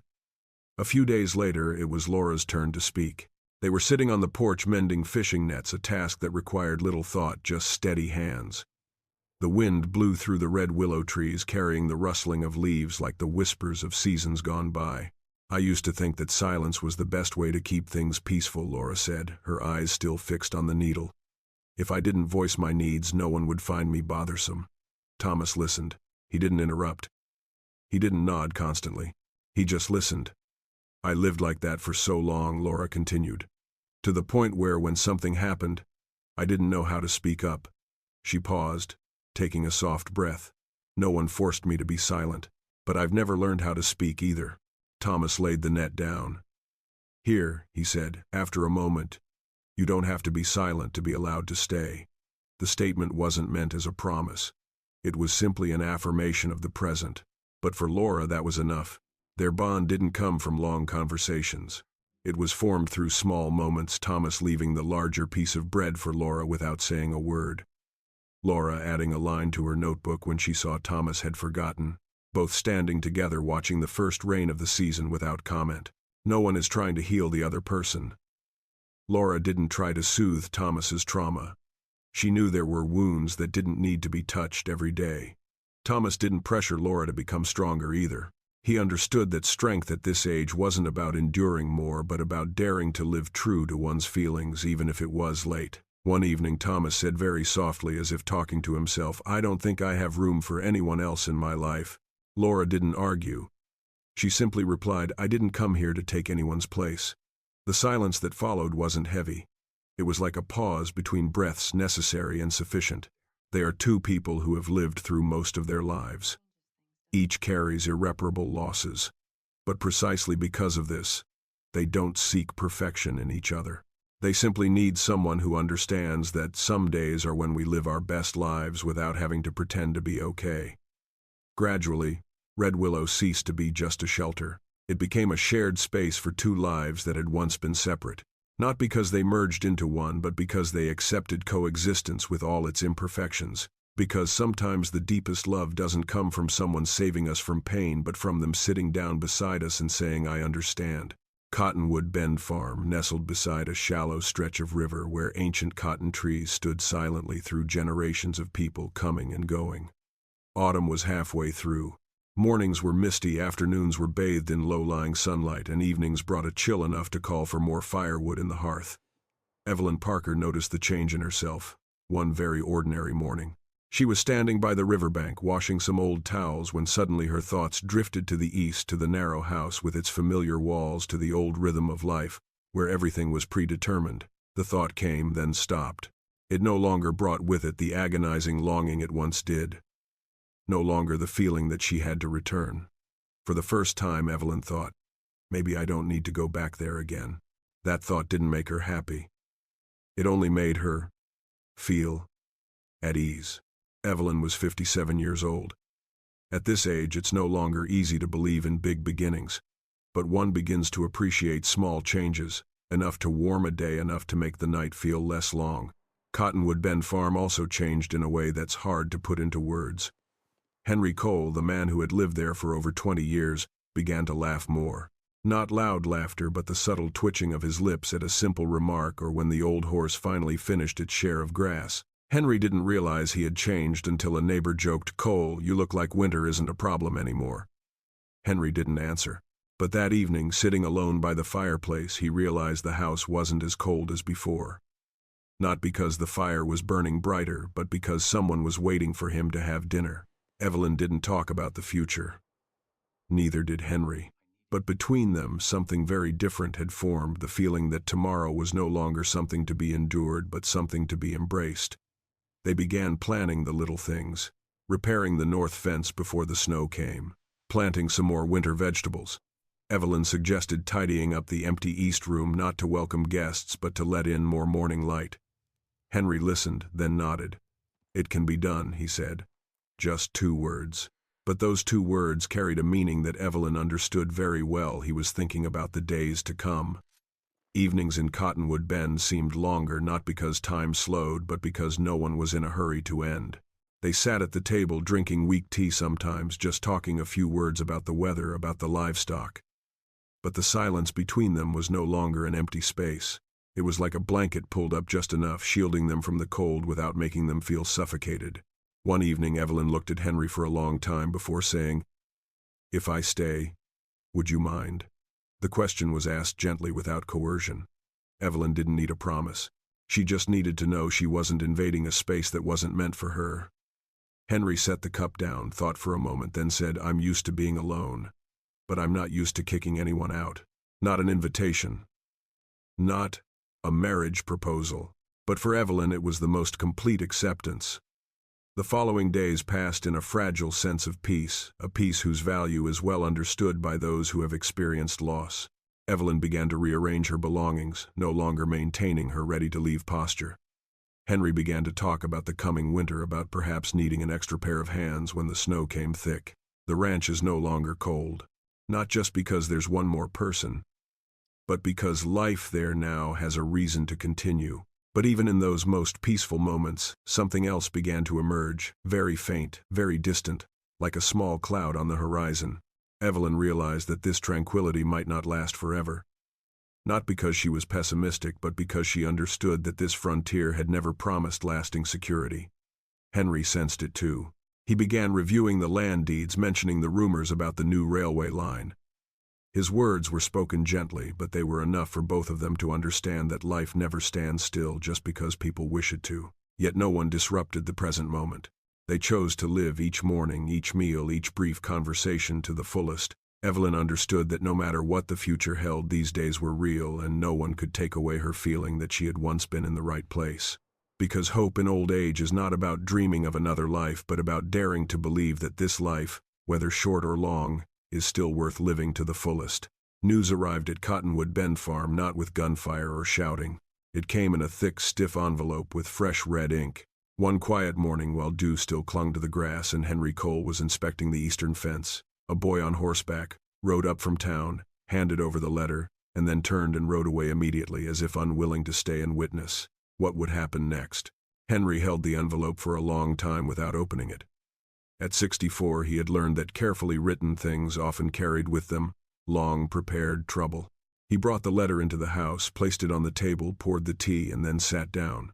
A few days later, it was Laura's turn to speak. They were sitting on the porch mending fishing nets, a task that required little thought, just steady hands. The wind blew through the red willow trees, carrying the rustling of leaves like the whispers of seasons gone by. I used to think that silence was the best way to keep things peaceful, Laura said, her eyes still fixed on the needle. If I didn't voice my needs, no one would find me bothersome. Thomas listened. He didn't interrupt. He didn't nod constantly. He just listened. I lived like that for so long, Laura continued, to the point where when something happened, I didn't know how to speak up. She paused, taking a soft breath. No one forced me to be silent, but I've never learned how to speak either. Thomas laid the net down. Here, he said, after a moment, you don't have to be silent to be allowed to stay. The statement wasn't meant as a promise. It was simply an affirmation of the present. But for Laura, that was enough. Their bond didn't come from long conversations. It was formed through small moments, Thomas leaving the larger piece of bread for Laura without saying a word. Laura adding a line to her notebook when she saw Thomas had forgotten, both standing together watching the first rain of the season without comment. No one is trying to heal the other person. Laura didn't try to soothe Thomas's trauma. She knew there were wounds that didn't need to be touched every day. Thomas didn't pressure Laura to become stronger either. He understood that strength at this age wasn't about enduring more, but about daring to live true to one's feelings, even if it was late. One evening, Thomas said very softly, as if talking to himself, I don't think I have room for anyone else in my life. Laura didn't argue. She simply replied, I didn't come here to take anyone's place. The silence that followed wasn't heavy. It was like a pause between breaths, necessary and sufficient. They are two people who have lived through most of their lives. Each carries irreparable losses. But precisely because of this, they don't seek perfection in each other. They simply need someone who understands that some days are when we live our best lives without having to pretend to be okay. Gradually, Red Willow ceased to be just a shelter. It became a shared space for two lives that had once been separate. Not because they merged into one, but because they accepted coexistence with all its imperfections. Because sometimes the deepest love doesn't come from someone saving us from pain, but from them sitting down beside us and saying, I understand. Cottonwood Bend Farm, nestled beside a shallow stretch of river where ancient cotton trees stood silently through generations of people coming and going. Autumn was halfway through. Mornings were misty, afternoons were bathed in low-lying sunlight, and evenings brought a chill enough to call for more firewood in the hearth. Evelyn Parker noticed the change in herself, one very ordinary morning. She was standing by the riverbank washing some old towels when suddenly her thoughts drifted to the east, to the narrow house with its familiar walls, to the old rhythm of life, where everything was predetermined. The thought came, then stopped. It no longer brought with it the agonizing longing it once did. No longer the feeling that she had to return. For the first time, Evelyn thought, maybe I don't need to go back there again. That thought didn't make her happy. It only made her feel at ease. Evelyn was 57 years old. At this age, it's no longer easy to believe in big beginnings, but one begins to appreciate small changes, enough to warm a day, enough to make the night feel less long. Cottonwood Bend Farm also changed in a way that's hard to put into words. Henry Cole, the man who had lived there for over 20 years, began to laugh more. Not loud laughter, but the subtle twitching of his lips at a simple remark or when the old horse finally finished its share of grass. Henry didn't realize he had changed until a neighbor joked, "Cole, you look like winter isn't a problem anymore." Henry didn't answer. But that evening, sitting alone by the fireplace, he realized the house wasn't as cold as before. Not because the fire was burning brighter, but because someone was waiting for him to have dinner. Evelyn didn't talk about the future. Neither did Henry. But between them, something very different had formed, the feeling that tomorrow was no longer something to be endured, but something to be embraced. They began planning the little things, repairing the north fence before the snow came, planting some more winter vegetables. Evelyn suggested tidying up the empty east room, not to welcome guests, but to let in more morning light. Henry listened, then nodded. "It can be done," he said. Just 2 words. But those 2 words carried a meaning that Evelyn understood very well. He was thinking about the days to come. Evenings in Cottonwood Bend seemed longer, not because time slowed, but because no one was in a hurry to end. They sat at the table, drinking weak tea sometimes, just talking a few words about the weather, about the livestock. But the silence between them was no longer an empty space. It was like a blanket pulled up just enough, shielding them from the cold without making them feel suffocated. One evening, Evelyn looked at Henry for a long time before saying, "If I stay, would you mind?" The question was asked gently, without coercion. Evelyn didn't need a promise. She just needed to know she wasn't invading a space that wasn't meant for her. Henry set the cup down, thought for a moment, then said, "I'm used to being alone. But I'm not used to kicking anyone out. Not an invitation. Not a marriage proposal." But for Evelyn, it was the most complete acceptance. The following days passed in a fragile sense of peace, a peace whose value is well understood by those who have experienced loss. Evelyn began to rearrange her belongings, no longer maintaining her ready-to-leave posture. Henry began to talk about the coming winter, about perhaps needing an extra pair of hands when the snow came thick. The ranch is no longer cold. Not just because there's one more person, but because life there now has a reason to continue. But even in those most peaceful moments, something else began to emerge, very faint, very distant, like a small cloud on the horizon. Evelyn realized that this tranquility might not last forever. Not because she was pessimistic, but because she understood that this frontier had never promised lasting security. Henry sensed it too. He began reviewing the land deeds, mentioning the rumors about the new railway line. His words were spoken gently, but they were enough for both of them to understand that life never stands still just because people wish it to. Yet no one disrupted the present moment. They chose to live each morning, each meal, each brief conversation to the fullest. Evelyn understood that no matter what the future held, these days were real, and no one could take away her feeling that she had once been in the right place. Because hope in old age is not about dreaming of another life, but about daring to believe that this life, whether short or long, is still worth living to the fullest. News arrived at Cottonwood Bend Farm, not with gunfire or shouting. It came in a thick, stiff envelope with fresh red ink. One quiet morning, while dew still clung to the grass and Henry Cole was inspecting the eastern fence, a boy on horseback rode up from town, handed over the letter, and then turned and rode away immediately, as if unwilling to stay and witness what would happen next. Henry held the envelope for a long time without opening it. At 64, he had learned that carefully written things often carried with them long prepared trouble. He brought the letter into the house, placed it on the table, poured the tea, and then sat down.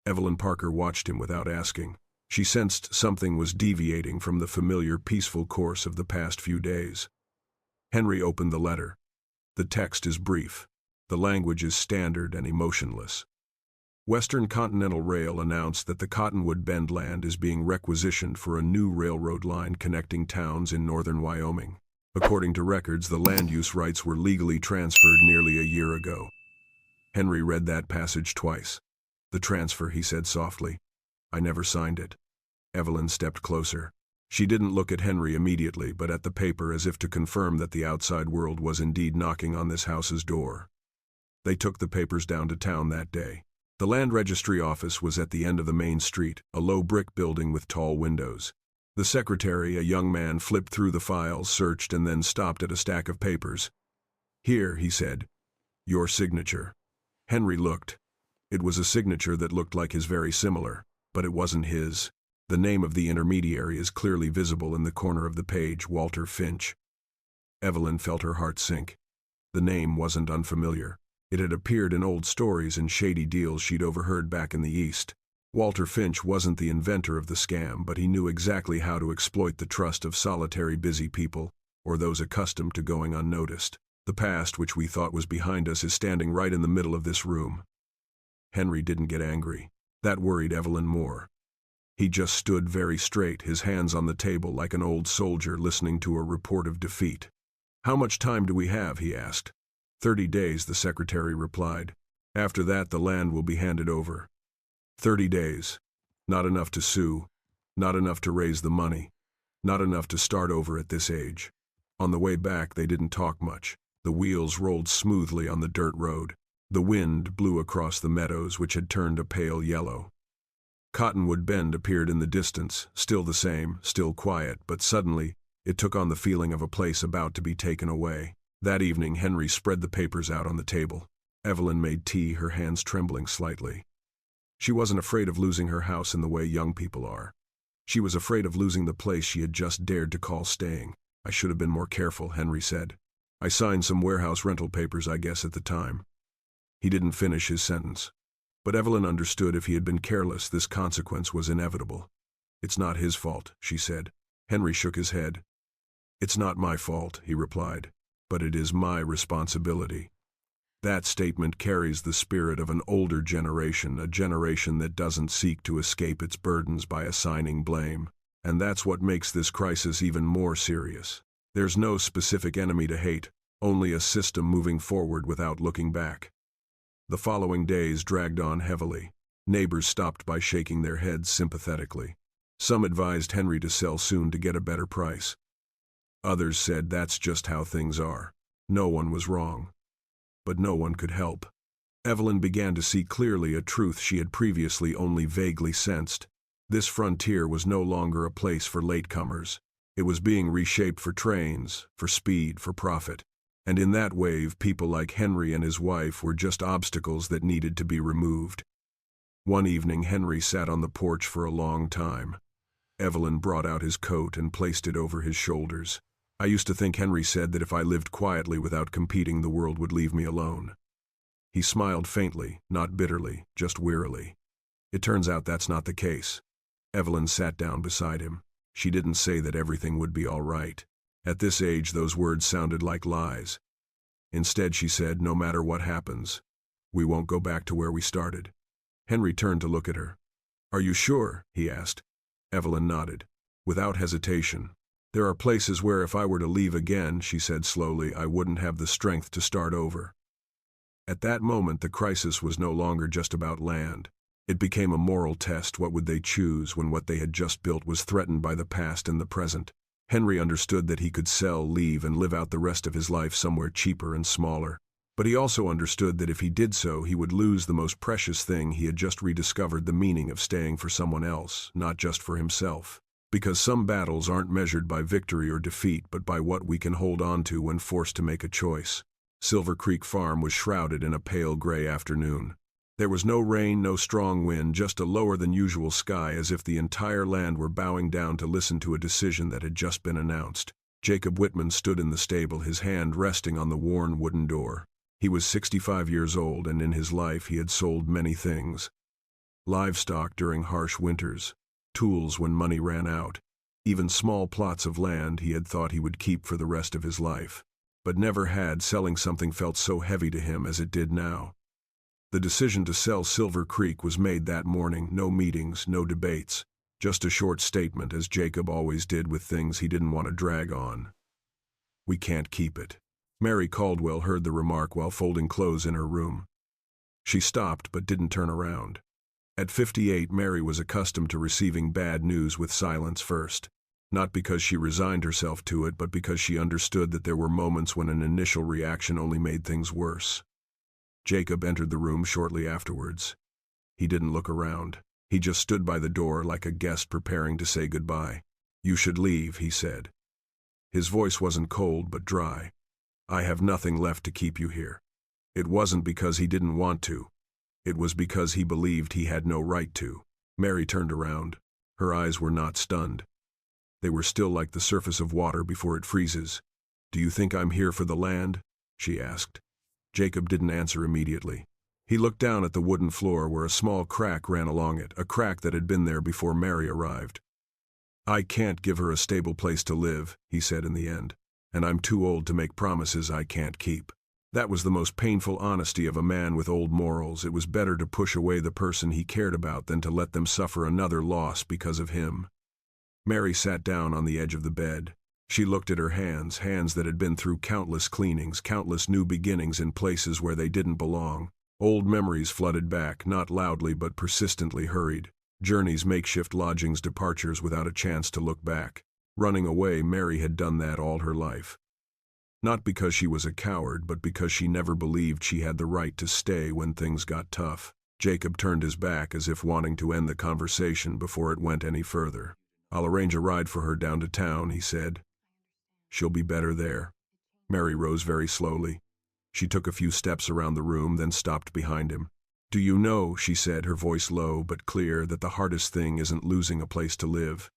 Evelyn Parker watched him without asking. She sensed something was deviating from the familiar, peaceful course of the past few days. Henry opened the letter. The text is brief. The language is standard and emotionless. Western Continental Rail announced that the Cottonwood Bend land is being requisitioned for a new railroad line connecting towns in northern Wyoming. According to records, the land use rights were legally transferred nearly a year ago. Henry read that passage twice. "The transfer," he said softly. "I never signed it." Evelyn stepped closer. She didn't look at Henry immediately, but at the paper as if to confirm that the outside world was indeed knocking on this house's door. They took the papers down to town that day. The land registry office was at the end of the main street, a low brick building with tall windows. The secretary, a young man, flipped through the files, searched, and then stopped at a stack of papers. "Here," he said. "Your signature." Henry looked. It was a signature that looked like his, very similar, but it wasn't his. The name of the intermediary is clearly visible in the corner of the page, Walter Finch. Evelyn felt her heart sink. The name wasn't unfamiliar. It had appeared in old stories and shady deals she'd overheard back in the East. Walter Finch wasn't the inventor of the scam, but he knew exactly how to exploit the trust of solitary busy people, or those accustomed to going unnoticed. The past, which we thought was behind us, is standing right in the middle of this room. Henry didn't get angry. That worried Evelyn more. He just stood very straight, his hands on the table like an old soldier listening to a report of defeat. "How much time do we have?" he asked. 30 days, the secretary replied. "After that, the land will be handed over." 30 days. Not enough to sue. Not enough to raise the money. Not enough to start over at this age. On the way back, they didn't talk much. The wheels rolled smoothly on the dirt road. The wind blew across the meadows, which had turned a pale yellow. Cottonwood Bend appeared in the distance, still the same, still quiet, but suddenly it took on the feeling of a place about to be taken away. That evening, Henry spread the papers out on the table. Evelyn made tea, her hands trembling slightly. She wasn't afraid of losing her house in the way young people are. She was afraid of losing the place she had just dared to call staying. "I should have been more careful," Henry said. "I signed some warehouse rental papers, I guess, at the time." He didn't finish his sentence. But Evelyn understood if he had been careless, this consequence was inevitable. "It's not his fault," she said. Henry shook his head. "It's not my fault," he replied, "but it is my responsibility." That statement carries the spirit of an older generation, a generation that doesn't seek to escape its burdens by assigning blame. And that's what makes this crisis even more serious. There's no specific enemy to hate, only a system moving forward without looking back. The following days dragged on heavily. Neighbors stopped by, shaking their heads sympathetically. Some advised Henry to sell soon to get a better price. Others said that's just how things are. No one was wrong. But no one could help. Evelyn began to see clearly a truth she had previously only vaguely sensed. This frontier was no longer a place for latecomers. It was being reshaped for trains, for speed, for profit. And in that wave, people like Henry and his wife were just obstacles that needed to be removed. One evening, Henry sat on the porch for a long time. Evelyn brought out his coat and placed it over his shoulders. "I used to think," Henry said, "that if I lived quietly without competing, the world would leave me alone." He smiled faintly, not bitterly, just wearily. "It turns out that's not the case." Evelyn sat down beside him. She didn't say that everything would be all right. At this age, those words sounded like lies. Instead, she said, "No matter what happens, we won't go back to where we started." Henry turned to look at her. "Are you sure?" he asked. Evelyn nodded, without hesitation. "There are places where if I were to leave again," she said slowly, "I wouldn't have the strength to start over." At that moment, the crisis was no longer just about land. It became a moral test. What would they choose when what they had just built was threatened by the past and the present? Henry understood that he could sell, leave, and live out the rest of his life somewhere cheaper and smaller. But he also understood that if he did so, he would lose the most precious thing. He had just rediscovered the meaning of staying for someone else, not just for himself. Because some battles aren't measured by victory or defeat, but by what we can hold on to when forced to make a choice. Silver Creek Farm was shrouded in a pale gray afternoon. There was no rain, no strong wind, just a lower than usual sky, as if the entire land were bowing down to listen to a decision that had just been announced. Jacob Whitman stood in the stable, his hand resting on the worn wooden door. He was 65 years old, and in his life he had sold many things. Livestock during harsh winters, tools when money ran out, even small plots of land he had thought he would keep for the rest of his life. But never had selling something felt so heavy to him as it did now. The decision to sell Silver Creek was made that morning, no meetings, no debates, just a short statement, as Jacob always did with things he didn't want to drag on. "We can't keep it." Mary Caldwell heard the remark while folding clothes in her room. She stopped but didn't turn around. At 58, Mary was accustomed to receiving bad news with silence first, not because she resigned herself to it, but because she understood that there were moments when an initial reaction only made things worse. Jacob entered the room shortly afterwards. He didn't look around. He just stood by the door like a guest preparing to say goodbye. "You should leave," he said. His voice wasn't cold but dry. "I have nothing left to keep you here." It wasn't because he didn't want to. It was because he believed he had no right to. Mary turned around. Her eyes were not stunned. They were still like the surface of water before it freezes. "Do you think I'm here for the land?" she asked. Jacob didn't answer immediately. He looked down at the wooden floor where a small crack ran along it, a crack that had been there before Mary arrived. "I can't give her a stable place to live," he said in the end, "and I'm too old to make promises I can't keep." That was the most painful honesty of a man with old morals. It was better to push away the person he cared about than to let them suffer another loss because of him. Mary sat down on the edge of the bed. She looked at her hands that had been through countless cleanings, countless new beginnings in places where they didn't belong. Old memories flooded back, not loudly but persistently hurried. Journeys, makeshift lodgings, departures without a chance to look back. Running away, Mary had done that all her life. Not because she was a coward, but because she never believed she had the right to stay when things got tough. Jacob turned his back as if wanting to end the conversation before it went any further. "I'll arrange a ride for her down to town," he said. "She'll be better there." Mary rose very slowly. She took a few steps around the room, then stopped behind him. "Do you know," she said, her voice low but clear, "that the hardest thing isn't losing a place to live?"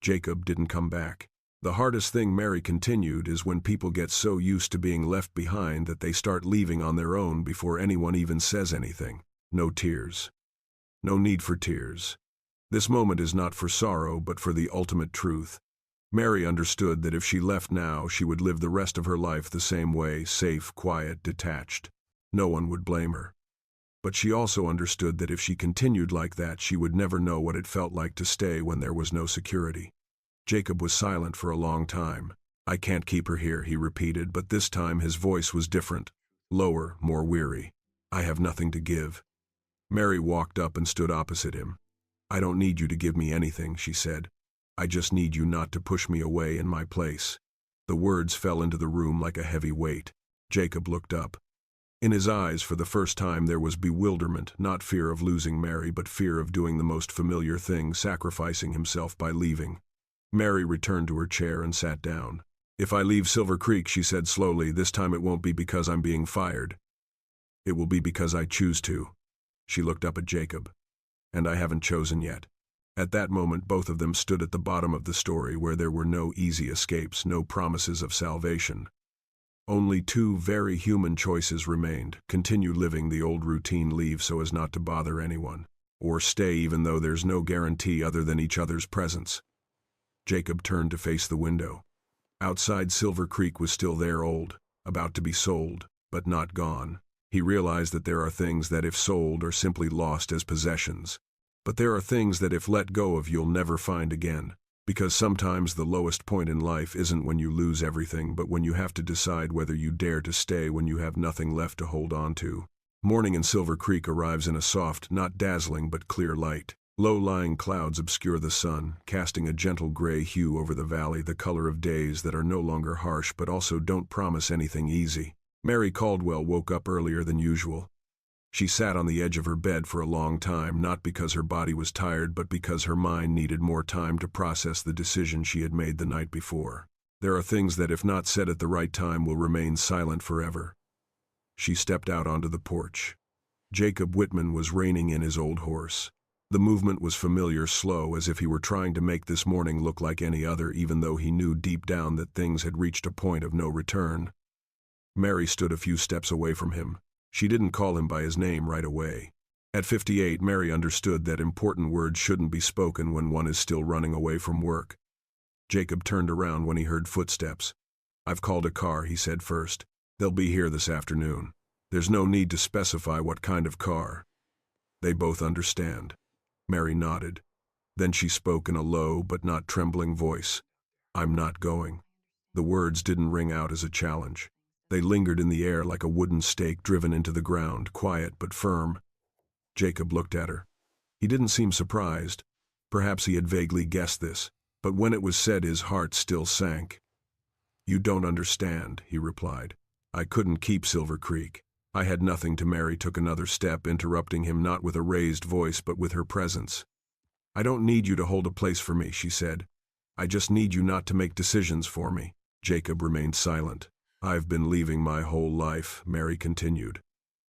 Jacob didn't come back. "The hardest thing," Mary continued, "is when people get so used to being left behind that they start leaving on their own before anyone even says anything. No tears. No need for tears. This moment is not for sorrow, but for the ultimate truth." Mary understood that if she left now, she would live the rest of her life the same way, safe, quiet, detached. No one would blame her. But she also understood that if she continued like that, she would never know what it felt like to stay when there was no security. Jacob was silent for a long time. "I can't keep her here," he repeated, but this time his voice was different, lower, more weary. "I have nothing to give." Mary walked up and stood opposite him. "I don't need you to give me anything," she said. "I just need you not to push me away in my place." The words fell into the room like a heavy weight. Jacob looked up. In his eyes, for the first time, there was bewilderment, not fear of losing Mary, but fear of doing the most familiar thing, sacrificing himself by leaving. Mary returned to her chair and sat down. "If I leave Silver Creek," she said slowly, "this time it won't be because I'm being fired. It will be because I choose to." She looked up at Jacob. "And I haven't chosen yet." At that moment, both of them stood at the bottom of the story, where there were no easy escapes, no promises of salvation. Only two very human choices remained: continue living the old routine, leave so as not to bother anyone, or stay even though there's no guarantee other than each other's presence. Jacob turned to face the window. Outside, Silver Creek was still there, old, about to be sold, but not gone. He realized that there are things that, if sold, are simply lost as possessions. But there are things that, if let go of, you'll never find again. Because sometimes the lowest point in life isn't when you lose everything, but when you have to decide whether you dare to stay when you have nothing left to hold on to. Morning in Silver Creek arrives in a soft, not dazzling but clear light. Low-lying clouds obscure the sun, casting a gentle gray hue over the valley, the color of days that are no longer harsh but also don't promise anything easy. Mary Caldwell woke up earlier than usual. She sat on the edge of her bed for a long time, not because her body was tired, but because her mind needed more time to process the decision she had made the night before. There are things that, if not said at the right time, will remain silent forever. She stepped out onto the porch. Jacob Whitman was reining in his old horse. The movement was familiar, slow, as if he were trying to make this morning look like any other, even though he knew deep down that things had reached a point of no return. Mary stood a few steps away from him. She didn't call him by his name right away. At 58, Mary understood that important words shouldn't be spoken when one is still running away from work. Jacob turned around when he heard footsteps. "I've called a car," he said first. "They'll be here this afternoon. There's no need to specify what kind of car." "They both understand." Mary nodded. Then she spoke in a low but not trembling voice. "I'm not going." The words didn't ring out as a challenge. They lingered in the air like a wooden stake driven into the ground, quiet but firm. Jacob looked at her. He didn't seem surprised. Perhaps he had vaguely guessed this, but when it was said his heart still sank. "You don't understand," he replied. "I couldn't keep Silver Creek. I had nothing to." Mary took another step, interrupting him not with a raised voice but with her presence. "I don't need you to hold a place for me," she said. "I just need you not to make decisions for me." Jacob remained silent. "I've been leaving my whole life," Mary continued.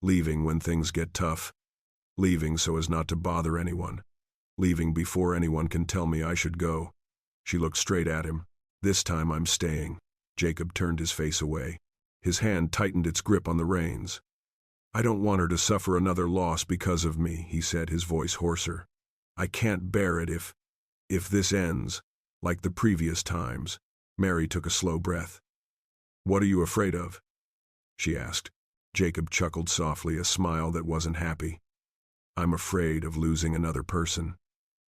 "Leaving when things get tough. Leaving so as not to bother anyone. Leaving before anyone can tell me I should go." She looked straight at him. "This time I'm staying." Jacob turned his face away. His hand tightened its grip on the reins. "I don't want her to suffer another loss because of me," he said, his voice hoarser. "I can't bear it if this ends, like the previous times." Mary took a slow breath. "What are you afraid of?" she asked. Jacob chuckled softly, a smile that wasn't happy. "I'm afraid of losing another person."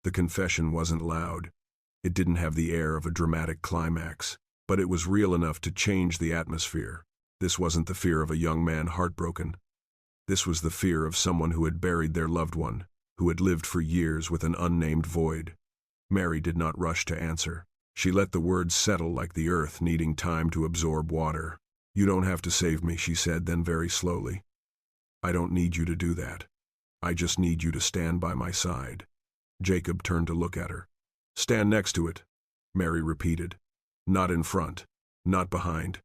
The confession wasn't loud. It didn't have the air of a dramatic climax, but it was real enough to change the atmosphere. This wasn't the fear of a young man heartbroken. This was the fear of someone who had buried their loved one, who had lived for years with an unnamed void. Mary did not rush to answer. She let the words settle like the earth needing time to absorb water. "You don't have to save me," she said, then very slowly. "I don't need you to do that. I just need you to stand by my side." Jacob turned to look at her. "Stand next to it," Mary repeated. "Not in front, not behind.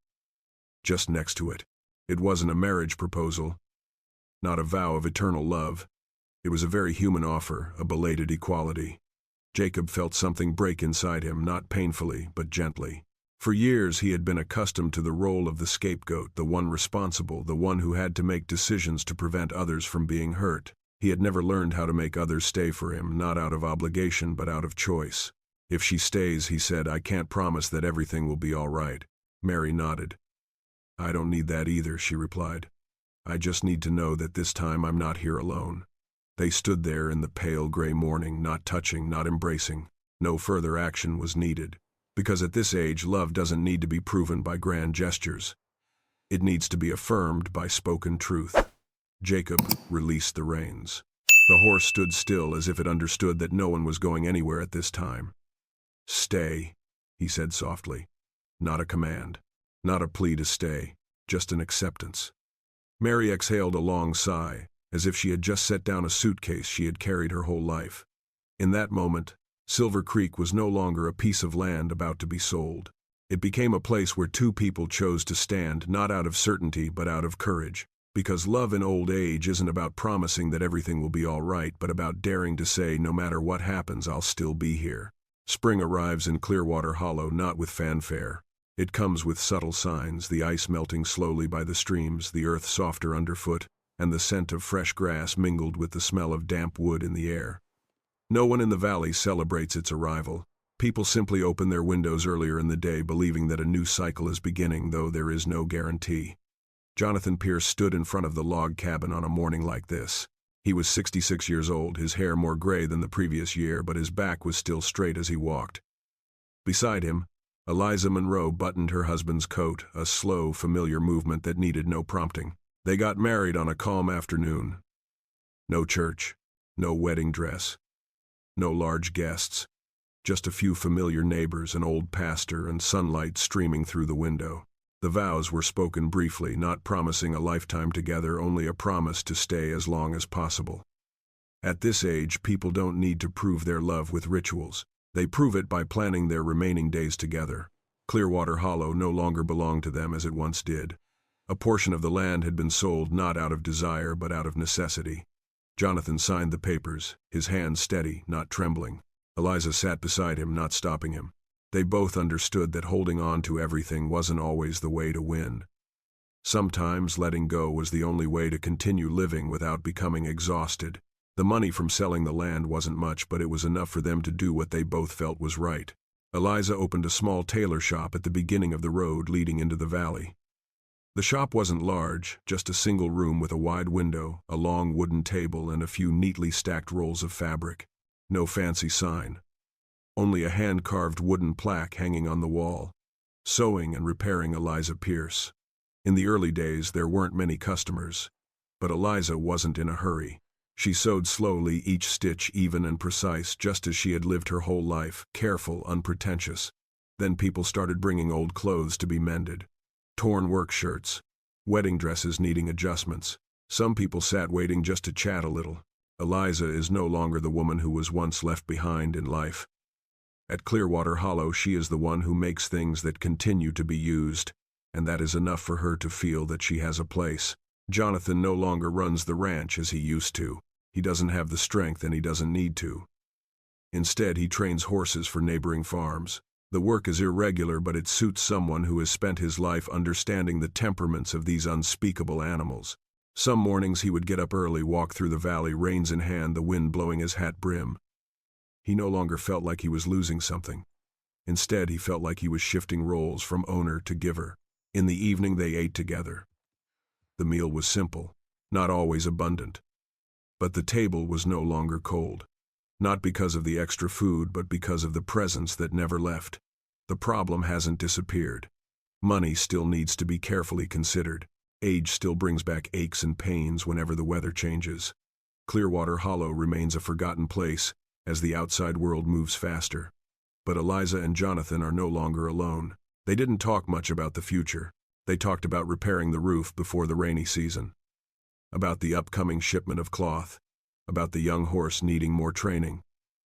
Just next to it." It wasn't a marriage proposal, not a vow of eternal love. It was a very human offer, a belated equality. Jacob felt something break inside him, not painfully, but gently. For years he had been accustomed to the role of the scapegoat, the one responsible, the one who had to make decisions to prevent others from being hurt. He had never learned how to make others stay for him, not out of obligation but out of choice. "If she stays," he said, "I can't promise that everything will be all right." Mary nodded. "I don't need that either," she replied. "I just need to know that this time I'm not here alone." They stood there in the pale gray morning, not touching, not embracing. No further action was needed. Because at this age, love doesn't need to be proven by grand gestures. It needs to be affirmed by spoken truth. Jacob released the reins. The horse stood still, as if it understood that no one was going anywhere at this time. "Stay," he said softly. Not a command, not a plea to stay, just an acceptance. Mary exhaled a long sigh, as if she had just set down a suitcase she had carried her whole life. In that moment, Silver Creek was no longer a piece of land about to be sold. It became a place where two people chose to stand, not out of certainty but out of courage. Because love in old age isn't about promising that everything will be all right, but about daring to say, no matter what happens, I'll still be here. Spring arrives in Clearwater Hollow, not with fanfare. It comes with subtle signs, the ice melting slowly by the streams, the earth softer underfoot, and the scent of fresh grass mingled with the smell of damp wood in the air. No one in the valley celebrates its arrival. People simply open their windows earlier in the day, believing that a new cycle is beginning, though there is no guarantee. Jonathan Pierce stood in front of the log cabin on a morning like this. He was 66 years old, his hair more gray than the previous year, but his back was still straight as he walked. Beside him, Eliza Monroe buttoned her husband's coat, a slow, familiar movement that needed no prompting. They got married on a calm afternoon. No church, no wedding dress, no large guests, just a few familiar neighbors, an old pastor, and sunlight streaming through the window. The vows were spoken briefly, not promising a lifetime together, only a promise to stay as long as possible. At this age, people don't need to prove their love with rituals. They prove it by planning their remaining days together. Clearwater Hollow no longer belonged to them as it once did. A portion of the land had been sold not out of desire but out of necessity. Jonathan signed the papers, his hand steady, not trembling. Eliza sat beside him, not stopping him. They both understood that holding on to everything wasn't always the way to win. Sometimes letting go was the only way to continue living without becoming exhausted. The money from selling the land wasn't much, but it was enough for them to do what they both felt was right. Eliza opened a small tailor shop at the beginning of the road leading into the valley. The shop wasn't large, just a single room with a wide window, a long wooden table, and a few neatly stacked rolls of fabric. No fancy sign. Only a hand-carved wooden plaque hanging on the wall. Sewing and repairing Eliza Pierce. In the early days, there weren't many customers. But Eliza wasn't in a hurry. She sewed slowly, each stitch even and precise, just as she had lived her whole life, careful, unpretentious. Then people started bringing old clothes to be mended. Torn work shirts. Wedding dresses needing adjustments. Some people sat waiting just to chat a little. Eliza is no longer the woman who was once left behind in life. At Clearwater Hollow, she is the one who makes things that continue to be used, and that is enough for her to feel that she has a place. Jonathan no longer runs the ranch as he used to. He doesn't have the strength and he doesn't need to. Instead, he trains horses for neighboring farms. The work is irregular, but it suits someone who has spent his life understanding the temperaments of these unspeakable animals. Some mornings he would get up early, walk through the valley, reins in hand, the wind blowing his hat brim. He no longer felt like he was losing something. Instead, he felt like he was shifting roles from owner to giver. In the evening, they ate together. The meal was simple, not always abundant. But the table was no longer cold. Not because of the extra food, but because of the presence that never left. The problem hasn't disappeared. Money still needs to be carefully considered. Age still brings back aches and pains whenever the weather changes. Clearwater Hollow remains a forgotten place as the outside world moves faster. But Eliza and Jonathan are no longer alone. They didn't talk much about the future. They talked about repairing the roof before the rainy season. About the upcoming shipment of cloth. About the young horse needing more training.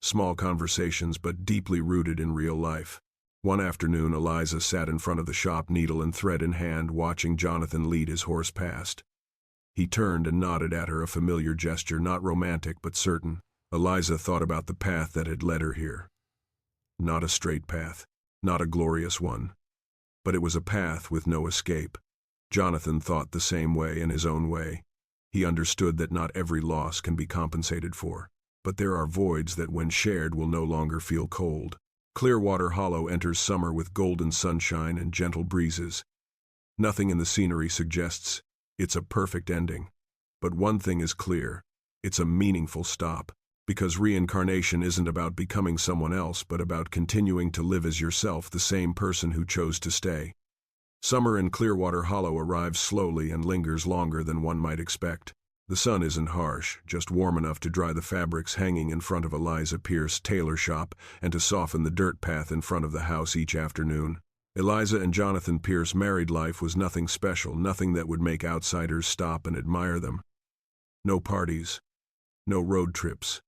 Small conversations, but deeply rooted in real life. One afternoon, Eliza sat in front of the shop, needle and thread in hand, watching Jonathan lead his horse past. He turned and nodded at her, a familiar gesture, not romantic but certain. Eliza thought about the path that had led her here. Not a straight path, not a glorious one. But it was a path with no escape. Jonathan thought the same way in his own way. He understood that not every loss can be compensated for, but there are voids that when shared will no longer feel cold. Clearwater Hollow enters summer with golden sunshine and gentle breezes. Nothing in the scenery suggests it's a perfect ending. But one thing is clear, it's a meaningful stop, because reincarnation isn't about becoming someone else, but about continuing to live as yourself, the same person who chose to stay. Summer in Clearwater Hollow arrives slowly and lingers longer than one might expect. The sun isn't harsh, just warm enough to dry the fabrics hanging in front of Eliza Pierce tailor shop and to soften the dirt path in front of the house each afternoon. Eliza and Jonathan Pierce married life was nothing special, nothing that would make outsiders stop and admire them. No parties, no road trips,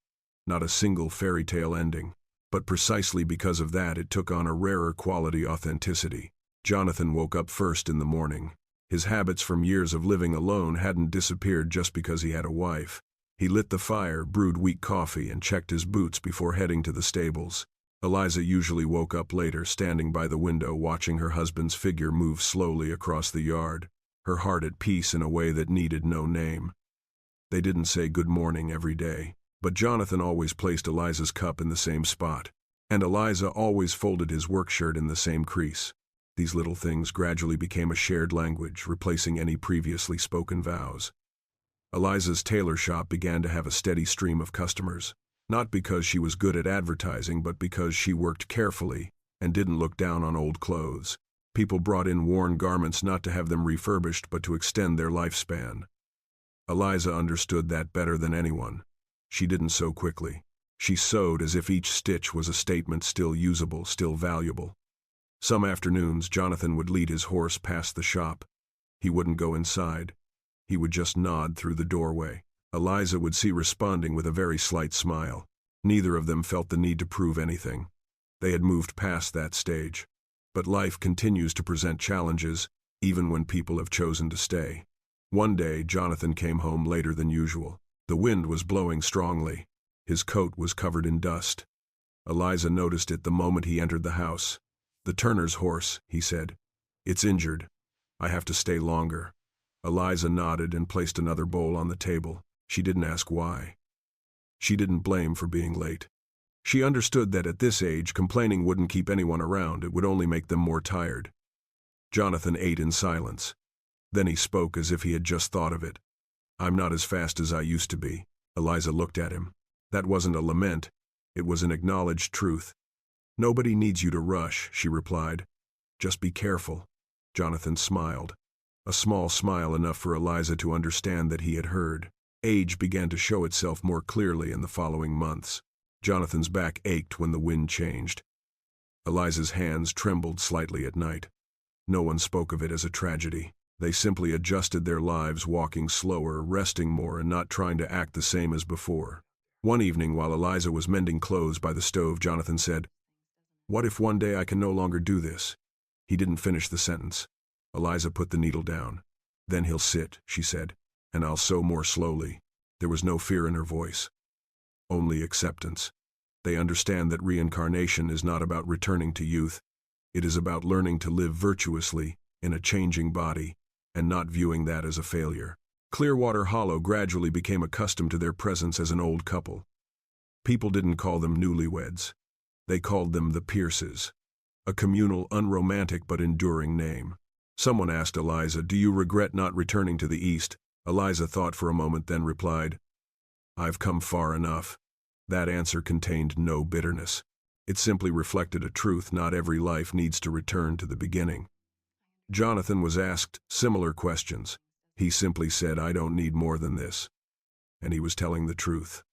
not a single fairy tale ending. But precisely because of that, it took on a rarer quality, authenticity. Jonathan woke up first in the morning. His habits from years of living alone hadn't disappeared just because he had a wife. He lit the fire, brewed weak coffee, and checked his boots before heading to the stables. Eliza usually woke up later, standing by the window, watching her husband's figure move slowly across the yard, her heart at peace in a way that needed no name. They didn't say good morning every day, but Jonathan always placed Eliza's cup in the same spot, and Eliza always folded his work shirt in the same crease. These little things gradually became a shared language, replacing any previously spoken vows. Eliza's tailor shop began to have a steady stream of customers, not because she was good at advertising, but because she worked carefully and didn't look down on old clothes. People brought in worn garments not to have them refurbished, but to extend their lifespan. Eliza understood that better than anyone. She didn't sew quickly. She sewed as if each stitch was a statement, still usable, still valuable. Some afternoons, Jonathan would lead his horse past the shop. He wouldn't go inside. He would just nod through the doorway. Eliza would see, responding with a very slight smile. Neither of them felt the need to prove anything. They had moved past that stage. But life continues to present challenges, even when people have chosen to stay. One day, Jonathan came home later than usual. The wind was blowing strongly. His coat was covered in dust. Eliza noticed it the moment he entered the house. "The Turner's horse," he said. "It's injured. I have to stay longer." Eliza nodded and placed another bowl on the table. She didn't ask why. She didn't blame for being late. She understood that at this age, complaining wouldn't keep anyone around, it would only make them more tired. Jonathan ate in silence. Then he spoke as if he had just thought of it. "I'm not as fast as I used to be." Eliza looked at him. That wasn't a lament, it was an acknowledged truth. "Nobody needs you to rush," she replied. "Just be careful." Jonathan smiled. A small smile enough for Eliza to understand that he had heard. Age began to show itself more clearly in the following months. Jonathan's back ached when the wind changed. Eliza's hands trembled slightly at night. No one spoke of it as a tragedy. They simply adjusted their lives, walking slower, resting more, and not trying to act the same as before. One evening, while Eliza was mending clothes by the stove, Jonathan said, "What if one day I can no longer do this?" He didn't finish the sentence. Eliza put the needle down. "Then he'll sit," she said, "and I'll sew more slowly." There was no fear in her voice, only acceptance. They understand that reincarnation is not about returning to youth. It is about learning to live virtuously in a changing body, and not viewing that as a failure. Clearwater Hollow gradually became accustomed to their presence as an old couple. People didn't call them newlyweds. They called them the Pierces, a communal, unromantic but enduring name. Someone asked Eliza, "Do you regret not returning to the East?" Eliza thought for a moment, then replied, "I've come far enough." That answer contained no bitterness. It simply reflected a truth: not every life needs to return to the beginning. Jonathan was asked similar questions. He simply said, "I don't need more than this." And he was telling the truth.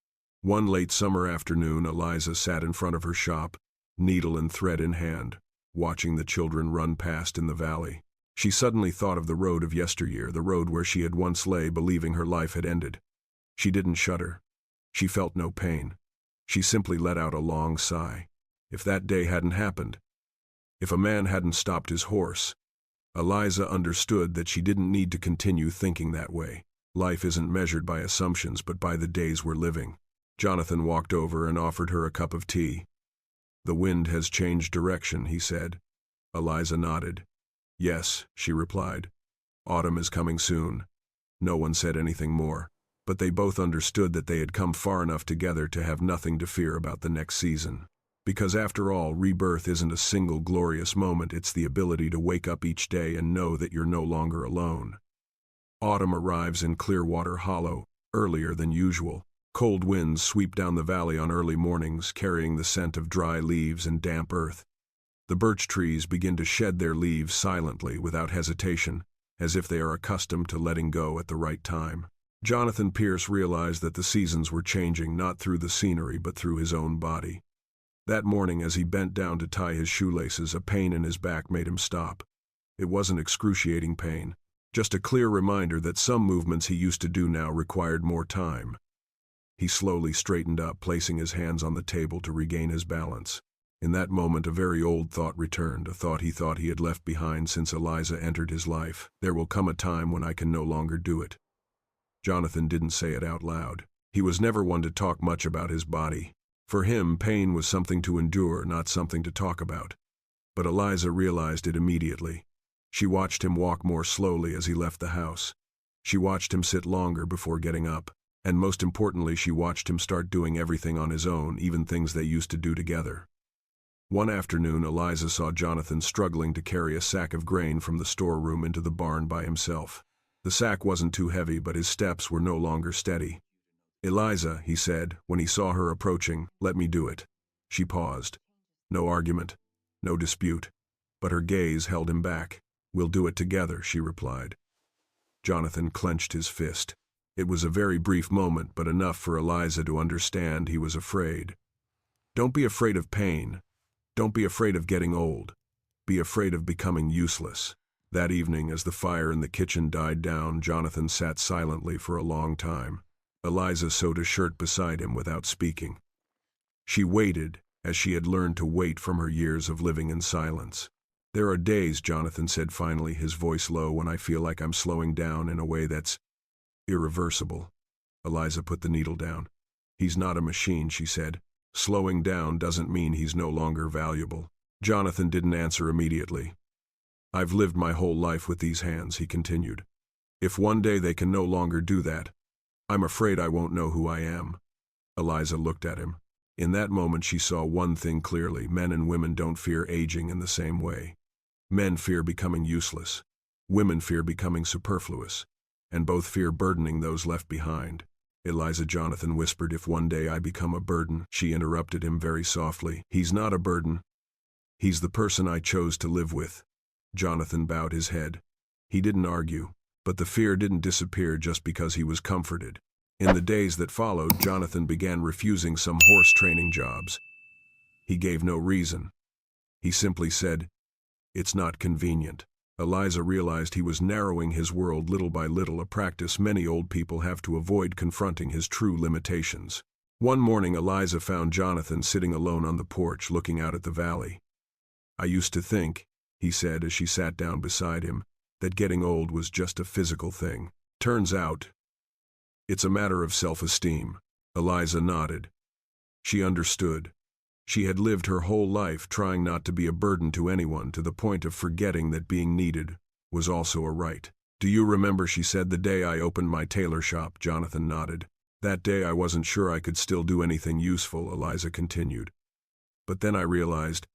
One late summer afternoon, Eliza sat in front of her shop, needle and thread in hand, watching the children run past in the valley. She suddenly thought of the road of yesteryear, the road where she had once lay, believing her life had ended. She didn't shudder. She felt no pain. She simply let out a long sigh. If that day hadn't happened, if a man hadn't stopped his horse, Eliza understood that she didn't need to continue thinking that way. Life isn't measured by assumptions, but by the days we're living. Jonathan walked over and offered her a cup of tea. "The wind has changed direction," he said. Eliza nodded. "Yes," she replied. "Autumn is coming soon." No one said anything more, but they both understood that they had come far enough together to have nothing to fear about the next season. Because after all, rebirth isn't a single glorious moment, it's the ability to wake up each day and know that you're no longer alone. Autumn arrives in Clearwater Hollow, earlier than usual. Cold winds sweep down the valley on early mornings, carrying the scent of dry leaves and damp earth. The birch trees begin to shed their leaves silently, without hesitation, as if they are accustomed to letting go at the right time. Jonathan Pierce realized that the seasons were changing, not through the scenery but through his own body. That morning, as he bent down to tie his shoelaces, a pain in his back made him stop. It wasn't excruciating pain, just a clear reminder that some movements he used to do now required more time. He slowly straightened up, placing his hands on the table to regain his balance. In that moment, a very old thought returned, a thought he had left behind since Eliza entered his life. "There will come a time when I can no longer do it." Jonathan didn't say it out loud. He was never one to talk much about his body. For him, pain was something to endure, not something to talk about. But Eliza realized it immediately. She watched him walk more slowly as he left the house. She watched him sit longer before getting up. And most importantly, she watched him start doing everything on his own, even things they used to do together. One afternoon, Eliza saw Jonathan struggling to carry a sack of grain from the storeroom into the barn by himself. The sack wasn't too heavy, but his steps were no longer steady. "Eliza," he said, when he saw her approaching, "let me do it." She paused. No argument, no dispute, but her gaze held him back. "We'll do it together," she replied. Jonathan clenched his fist. It was a very brief moment, but enough for Eliza to understand he was afraid. Don't be afraid of pain. Don't be afraid of getting old. Be afraid of becoming useless. That evening, as the fire in the kitchen died down, Jonathan sat silently for a long time. Eliza sewed a shirt beside him without speaking. She waited, as she had learned to wait from her years of living in silence. "There are days," Jonathan said finally, his voice low, "when I feel like I'm slowing down in a way that's irreversible." Eliza put the needle down. "He's not a machine," she said. "Slowing down doesn't mean he's no longer valuable." Jonathan didn't answer immediately. "I've lived my whole life with these hands," he continued. "If one day they can no longer do that, I'm afraid I won't know who I am." Eliza looked at him. In that moment she saw one thing clearly: men and women don't fear aging in the same way. Men fear becoming useless. Women fear becoming superfluous. And both fear burdening those left behind. Eliza, Jonathan whispered, "If one day I become a burden," she interrupted him very softly. "He's not a burden. He's the person I chose to live with." Jonathan bowed his head. He didn't argue, but the fear didn't disappear just because he was comforted. In the days that followed, Jonathan began refusing some horse training jobs. He gave no reason. He simply said, "It's not convenient." Eliza realized he was narrowing his world little by little, a practice many old people have to avoid confronting his true limitations. One morning Eliza found Jonathan sitting alone on the porch looking out at the valley. "I used to think," he said as she sat down beside him, "that getting old was just a physical thing. Turns out, it's a matter of self-esteem." Eliza nodded. She understood. She had lived her whole life trying not to be a burden to anyone, to the point of forgetting that being needed was also a right. "Do you remember," she said, "the day I opened my tailor shop?" Jonathan nodded. "That day I wasn't sure I could still do anything useful," Eliza continued. "But then I realized,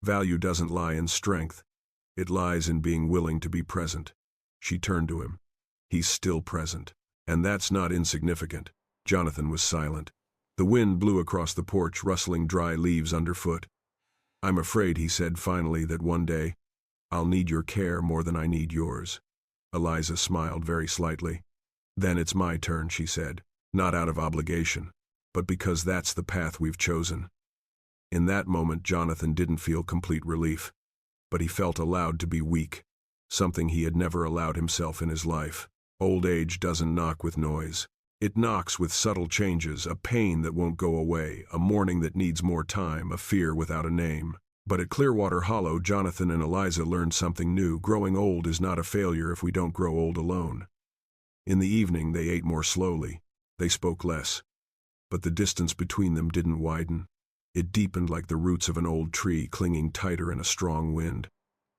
value doesn't lie in strength. It lies in being willing to be present." She turned to him. "He's still present. And that's not insignificant." Jonathan was silent. The wind blew across the porch, rustling dry leaves underfoot. "I'm afraid," he said finally, "that one day I'll need your care more than I need yours." Eliza smiled very slightly. "Then it's my turn," she said, "not out of obligation, but because that's the path we've chosen." In that moment Jonathan didn't feel complete relief, but he felt allowed to be weak, something he had never allowed himself in his life. Old age doesn't knock with noise. It knocks with subtle changes, a pain that won't go away, a mourning that needs more time, a fear without a name. But at Clearwater Hollow, Jonathan and Eliza learned something new. Growing old is not a failure if we don't grow old alone. In the evening they ate more slowly. They spoke less. But the distance between them didn't widen. It deepened like the roots of an old tree, clinging tighter in a strong wind.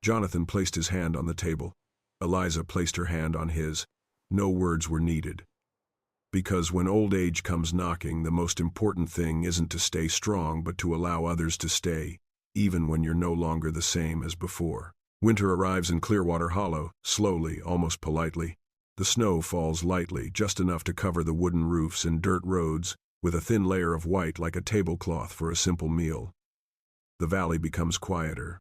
Jonathan placed his hand on the table. Eliza placed her hand on his. No words were needed. Because when old age comes knocking, the most important thing isn't to stay strong, but to allow others to stay, even when you're no longer the same as before. Winter arrives in Clearwater Hollow, slowly, almost politely. The snow falls lightly, just enough to cover the wooden roofs and dirt roads, with a thin layer of white like a tablecloth for a simple meal. The valley becomes quieter.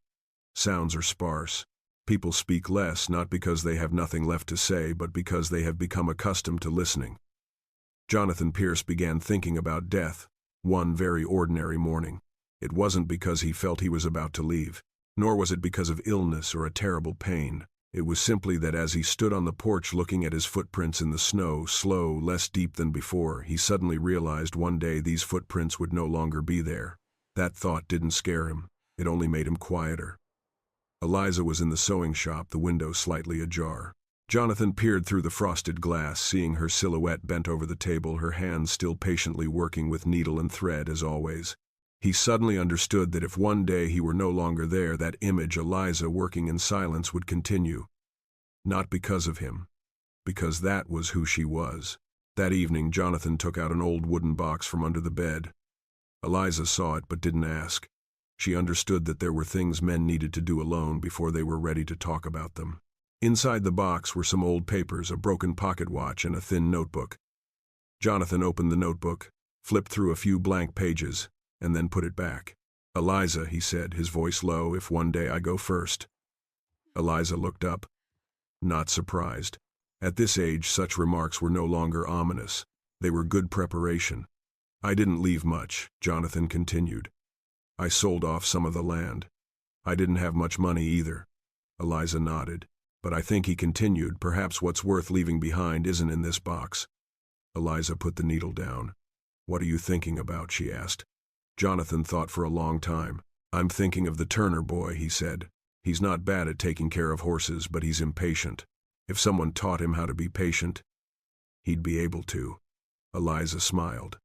Sounds are sparse. People speak less, not because they have nothing left to say, but because they have become accustomed to listening. Jonathan Pierce began thinking about death, one very ordinary morning. It wasn't because he felt he was about to leave, nor was it because of illness or a terrible pain. It was simply that as he stood on the porch looking at his footprints in the snow, slow, less deep than before, he suddenly realized one day these footprints would no longer be there. That thought didn't scare him. It only made him quieter. Eliza was in the sewing shop, the window slightly ajar. Jonathan peered through the frosted glass, seeing her silhouette bent over the table, her hands still patiently working with needle and thread as always. He suddenly understood that if one day he were no longer there, that image, Eliza working in silence, would continue. Not because of him, because that was who she was. That evening, Jonathan took out an old wooden box from under the bed. Eliza saw it but didn't ask. She understood that there were things men needed to do alone before they were ready to talk about them. Inside the box were some old papers, a broken pocket watch, and a thin notebook. Jonathan opened the notebook, flipped through a few blank pages, and then put it back. "Eliza," he said, his voice low, "if one day I go first." Eliza looked up, not surprised. At this age, such remarks were no longer ominous. They were good preparation. "I didn't leave much," Jonathan continued. "I sold off some of the land. I didn't have much money either." Eliza nodded. "But I think," he continued, "perhaps what's worth leaving behind isn't in this box." Eliza put the needle down. "What are you thinking about?" she asked. Jonathan thought for a long time. "I'm thinking of the Turner boy," he said. "He's not bad at taking care of horses, but he's impatient. If someone taught him how to be patient, he'd be able to." Eliza smiled.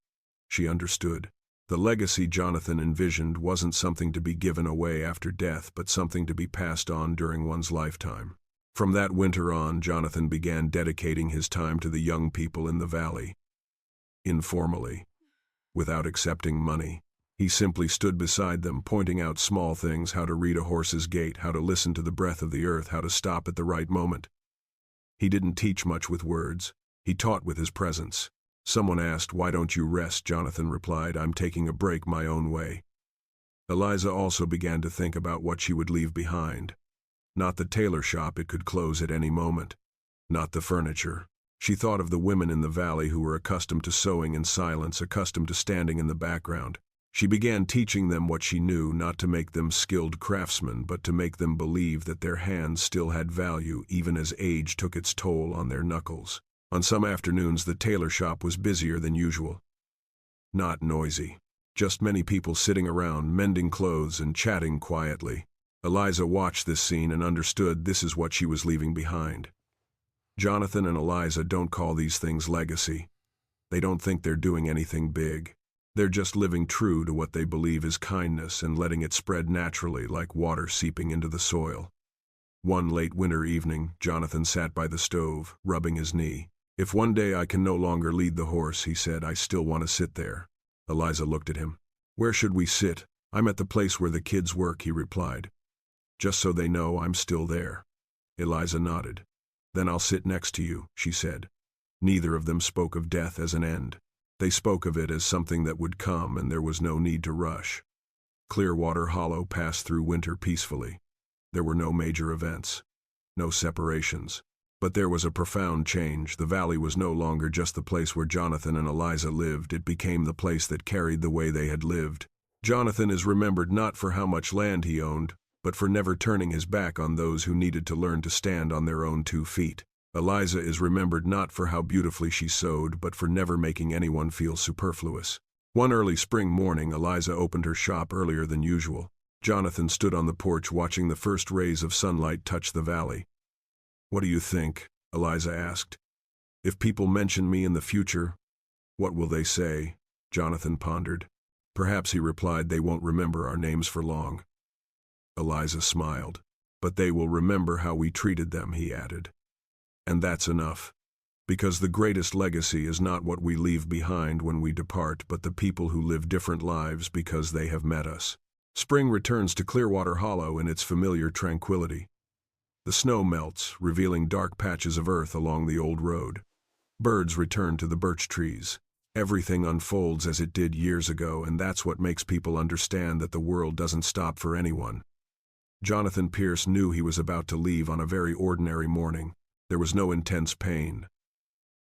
She understood. The legacy Jonathan envisioned wasn't something to be given away after death, but something to be passed on during one's lifetime. From that winter on, Jonathan began dedicating his time to the young people in the valley. Informally. without accepting money. He simply stood beside them, pointing out small things: how to read a horse's gait, how to listen to the breath of the earth, how to stop at the right moment. He didn't teach much with words. He taught with his presence. Someone asked, "Why don't you rest?" Jonathan replied, "I'm taking a break my own way." Eliza also began to think about what she would leave behind. Not the tailor shop, it could close at any moment. Not the furniture. She thought of the women in the valley who were accustomed to sewing in silence, accustomed to standing in the background. She began teaching them what she knew, not to make them skilled craftsmen, but to make them believe that their hands still had value, even as age took its toll on their knuckles. On some afternoons, the tailor shop was busier than usual. Not noisy. Just many people sitting around, mending clothes and chatting quietly. Eliza watched this scene and understood this is what she was leaving behind. Jonathan and Eliza don't call these things legacy. They don't think they're doing anything big. They're just living true to what they believe is kindness and letting it spread naturally like water seeping into the soil. One late winter evening, Jonathan sat by the stove, rubbing his knee. "If one day I can no longer lead the horse," he said, "I still want to sit there." Eliza looked at him. "Where should we sit?" "I'm at the place where the kids work," he replied. "Just so they know I'm still there." Eliza nodded. "Then I'll sit next to you," she said. Neither of them spoke of death as an end. They spoke of it as something that would come, and there was no need to rush. Clearwater Hollow passed through winter peacefully. There were no major events, no separations. But there was a profound change. The valley was no longer just the place where Jonathan and Eliza lived. It became the place that carried the way they had lived. Jonathan is remembered not for how much land he owned, but for never turning his back on those who needed to learn to stand on their own 2 feet. Eliza is remembered not for how beautifully she sewed, but for never making anyone feel superfluous. One early spring morning, Eliza opened her shop earlier than usual. Jonathan stood on the porch watching the first rays of sunlight touch the valley. "What do you think?" Eliza asked. "If people mention me in the future, what will they say?" Jonathan pondered. "Perhaps," he replied, "they won't remember our names for long." Eliza smiled. "But they will remember how we treated them," he added. "And that's enough. Because the greatest legacy is not what we leave behind when we depart, but the people who live different lives because they have met us." Spring returns to Clearwater Hollow in its familiar tranquility. The snow melts, revealing dark patches of earth along the old road. Birds return to the birch trees. Everything unfolds as it did years ago, and that's what makes people understand that the world doesn't stop for anyone. Jonathan Pierce knew he was about to leave on a very ordinary morning. There was no intense pain,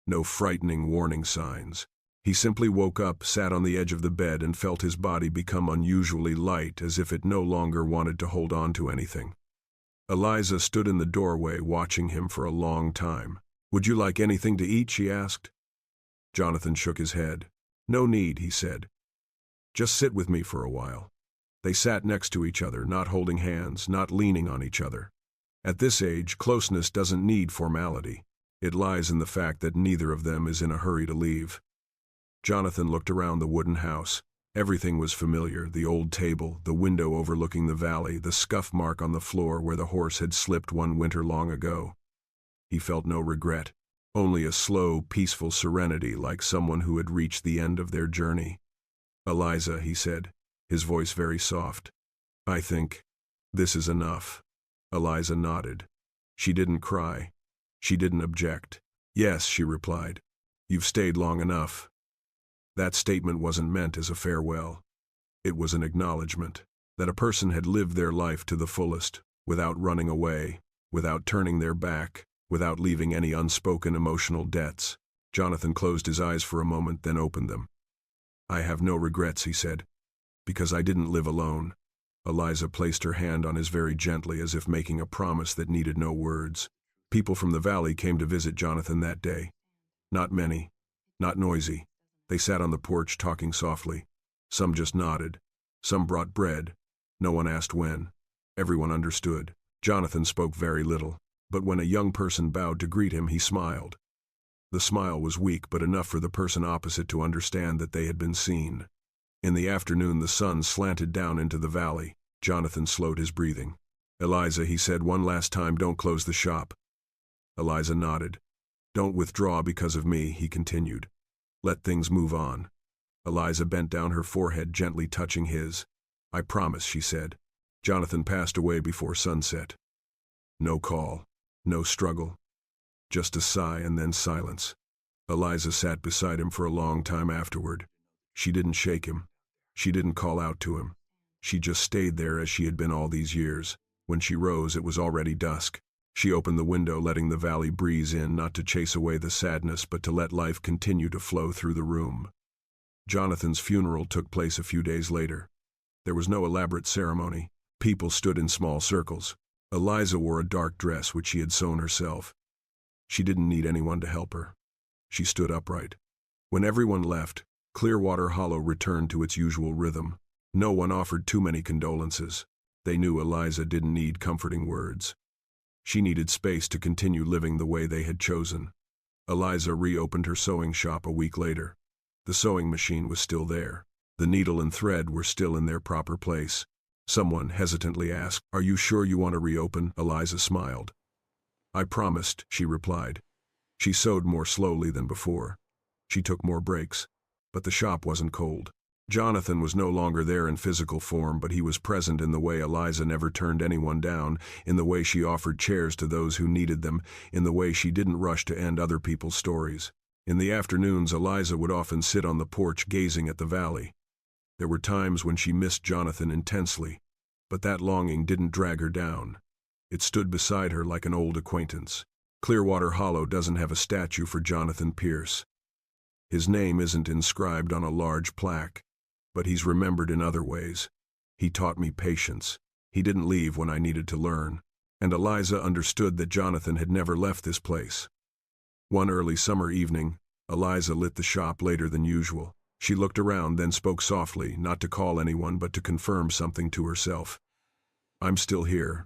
no frightening warning signs. He simply woke up, sat on the edge of the bed, and felt his body become unusually light, as if it no longer wanted to hold on to anything. Eliza stood in the doorway, watching him for a long time. "Would you like anything to eat?" she asked. Jonathan shook his head. "No need," he said. "Just sit with me for a while." They sat next to each other, not holding hands, not leaning on each other. At this age, closeness doesn't need formality. It lies in the fact that neither of them is in a hurry to leave. Jonathan looked around the wooden house. Everything was familiar: the old table, the window overlooking the valley, the scuff mark on the floor where the horse had slipped one winter long ago. He felt no regret, only a slow, peaceful serenity, like someone who had reached the end of their journey. "Eliza," he said, his voice very soft, "I think this is enough." Eliza nodded. She didn't cry. She didn't object. "Yes," she replied. "You've stayed long enough." That statement wasn't meant as a farewell. It was an acknowledgement that a person had lived their life to the fullest, without running away, without turning their back, without leaving any unspoken emotional debts. Jonathan closed his eyes for a moment, then opened them. "I have no regrets," he said, "because I didn't live alone." Eliza placed her hand on his very gently, as if making a promise that needed no words. People from the valley came to visit Jonathan that day. Not many, not noisy. They sat on the porch talking softly. Some just nodded. Some brought bread. No one asked when. Everyone understood. Jonathan spoke very little, but when a young person bowed to greet him, he smiled. The smile was weak, but enough for the person opposite to understand that they had been seen. In the afternoon, the sun slanted down into the valley. Jonathan slowed his breathing. "Eliza," he said one last time, "don't close the shop." Eliza nodded. "Don't withdraw because of me," he continued. "Let things move on." Eliza bent down, her forehead gently touching his. "I promise," she said. Jonathan passed away before sunset. No call, no struggle, just a sigh and then silence. Eliza sat beside him for a long time afterward. She didn't shake him. She didn't call out to him. She just stayed there as she had been all these years. When she rose, it was already dusk. She opened the window, letting the valley breeze in, not to chase away the sadness, but to let life continue to flow through the room. Jonathan's funeral took place a few days later. There was no elaborate ceremony. People stood in small circles. Eliza wore a dark dress which she had sewn herself. She didn't need anyone to help her. She stood upright. When everyone left, Clearwater Hollow returned to its usual rhythm. No one offered too many condolences. They knew Eliza didn't need comforting words. She needed space to continue living the way they had chosen. Eliza reopened her sewing shop a week later. The sewing machine was still there. The needle and thread were still in their proper place. Someone hesitantly asked, "Are you sure you want to reopen?" Eliza smiled. "I promised," she replied. She sewed more slowly than before. She took more breaks. But the shop wasn't cold. Jonathan was no longer there in physical form, but he was present in the way Eliza never turned anyone down, in the way she offered chairs to those who needed them, in the way she didn't rush to end other people's stories. In the afternoons, Eliza would often sit on the porch gazing at the valley. There were times when she missed Jonathan intensely, but that longing didn't drag her down. It stood beside her like an old acquaintance. Clearwater Hollow doesn't have a statue for Jonathan Pierce. His name isn't inscribed on a large plaque, but he's remembered in other ways. He taught me patience. He didn't leave when I needed to learn. And Eliza understood that Jonathan had never left this place. One early summer evening, Eliza lit the shop later than usual. She looked around, then spoke softly, not to call anyone but to confirm something to herself. "I'm still here,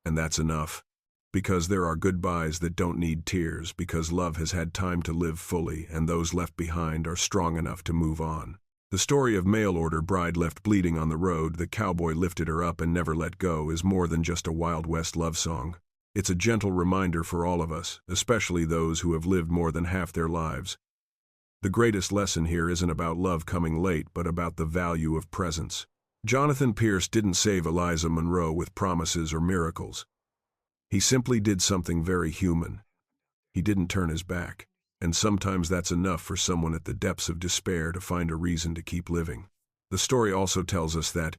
and that's enough. Because there are goodbyes that don't need tears, because love has had time to live fully, and those left behind are strong enough to move on." The story of mail-order bride left bleeding on the road, the cowboy lifted her up and never let go, is more than just a Wild West love song. It's a gentle reminder for all of us, especially those who have lived more than half their lives. The greatest lesson here isn't about love coming late, but about the value of presence. Jonathan Pierce didn't save Eliza Monroe with promises or miracles. He simply did something very human. He didn't turn his back. And sometimes that's enough for someone at the depths of despair to find a reason to keep living. The story also tells us that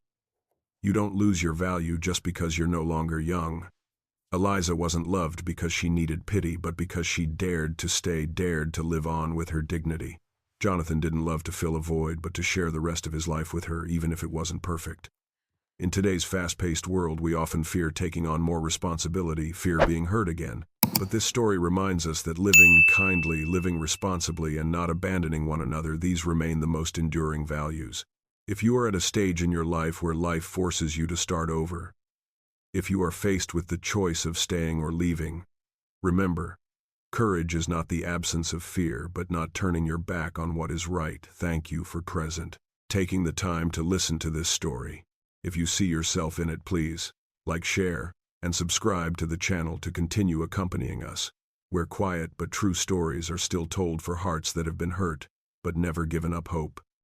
you don't lose your value just because you're no longer young. Eliza wasn't loved because she needed pity, but because she dared to stay, dared to live on with her dignity. Jonathan didn't love to fill a void, but to share the rest of his life with her, even if it wasn't perfect. In today's fast-paced world, we often fear taking on more responsibility, fear being hurt again. But this story reminds us that living kindly, living responsibly, and not abandoning one another, these remain the most enduring values. If you are at a stage in your life where life forces you to start over, if you are faced with the choice of staying or leaving, remember, courage is not the absence of fear, but not turning your back on what is right. Thank you for taking the time to listen to this story. If you see yourself in it, please like, share, and subscribe to the channel to continue accompanying us, where quiet but true stories are still told for hearts that have been hurt, but never given up hope.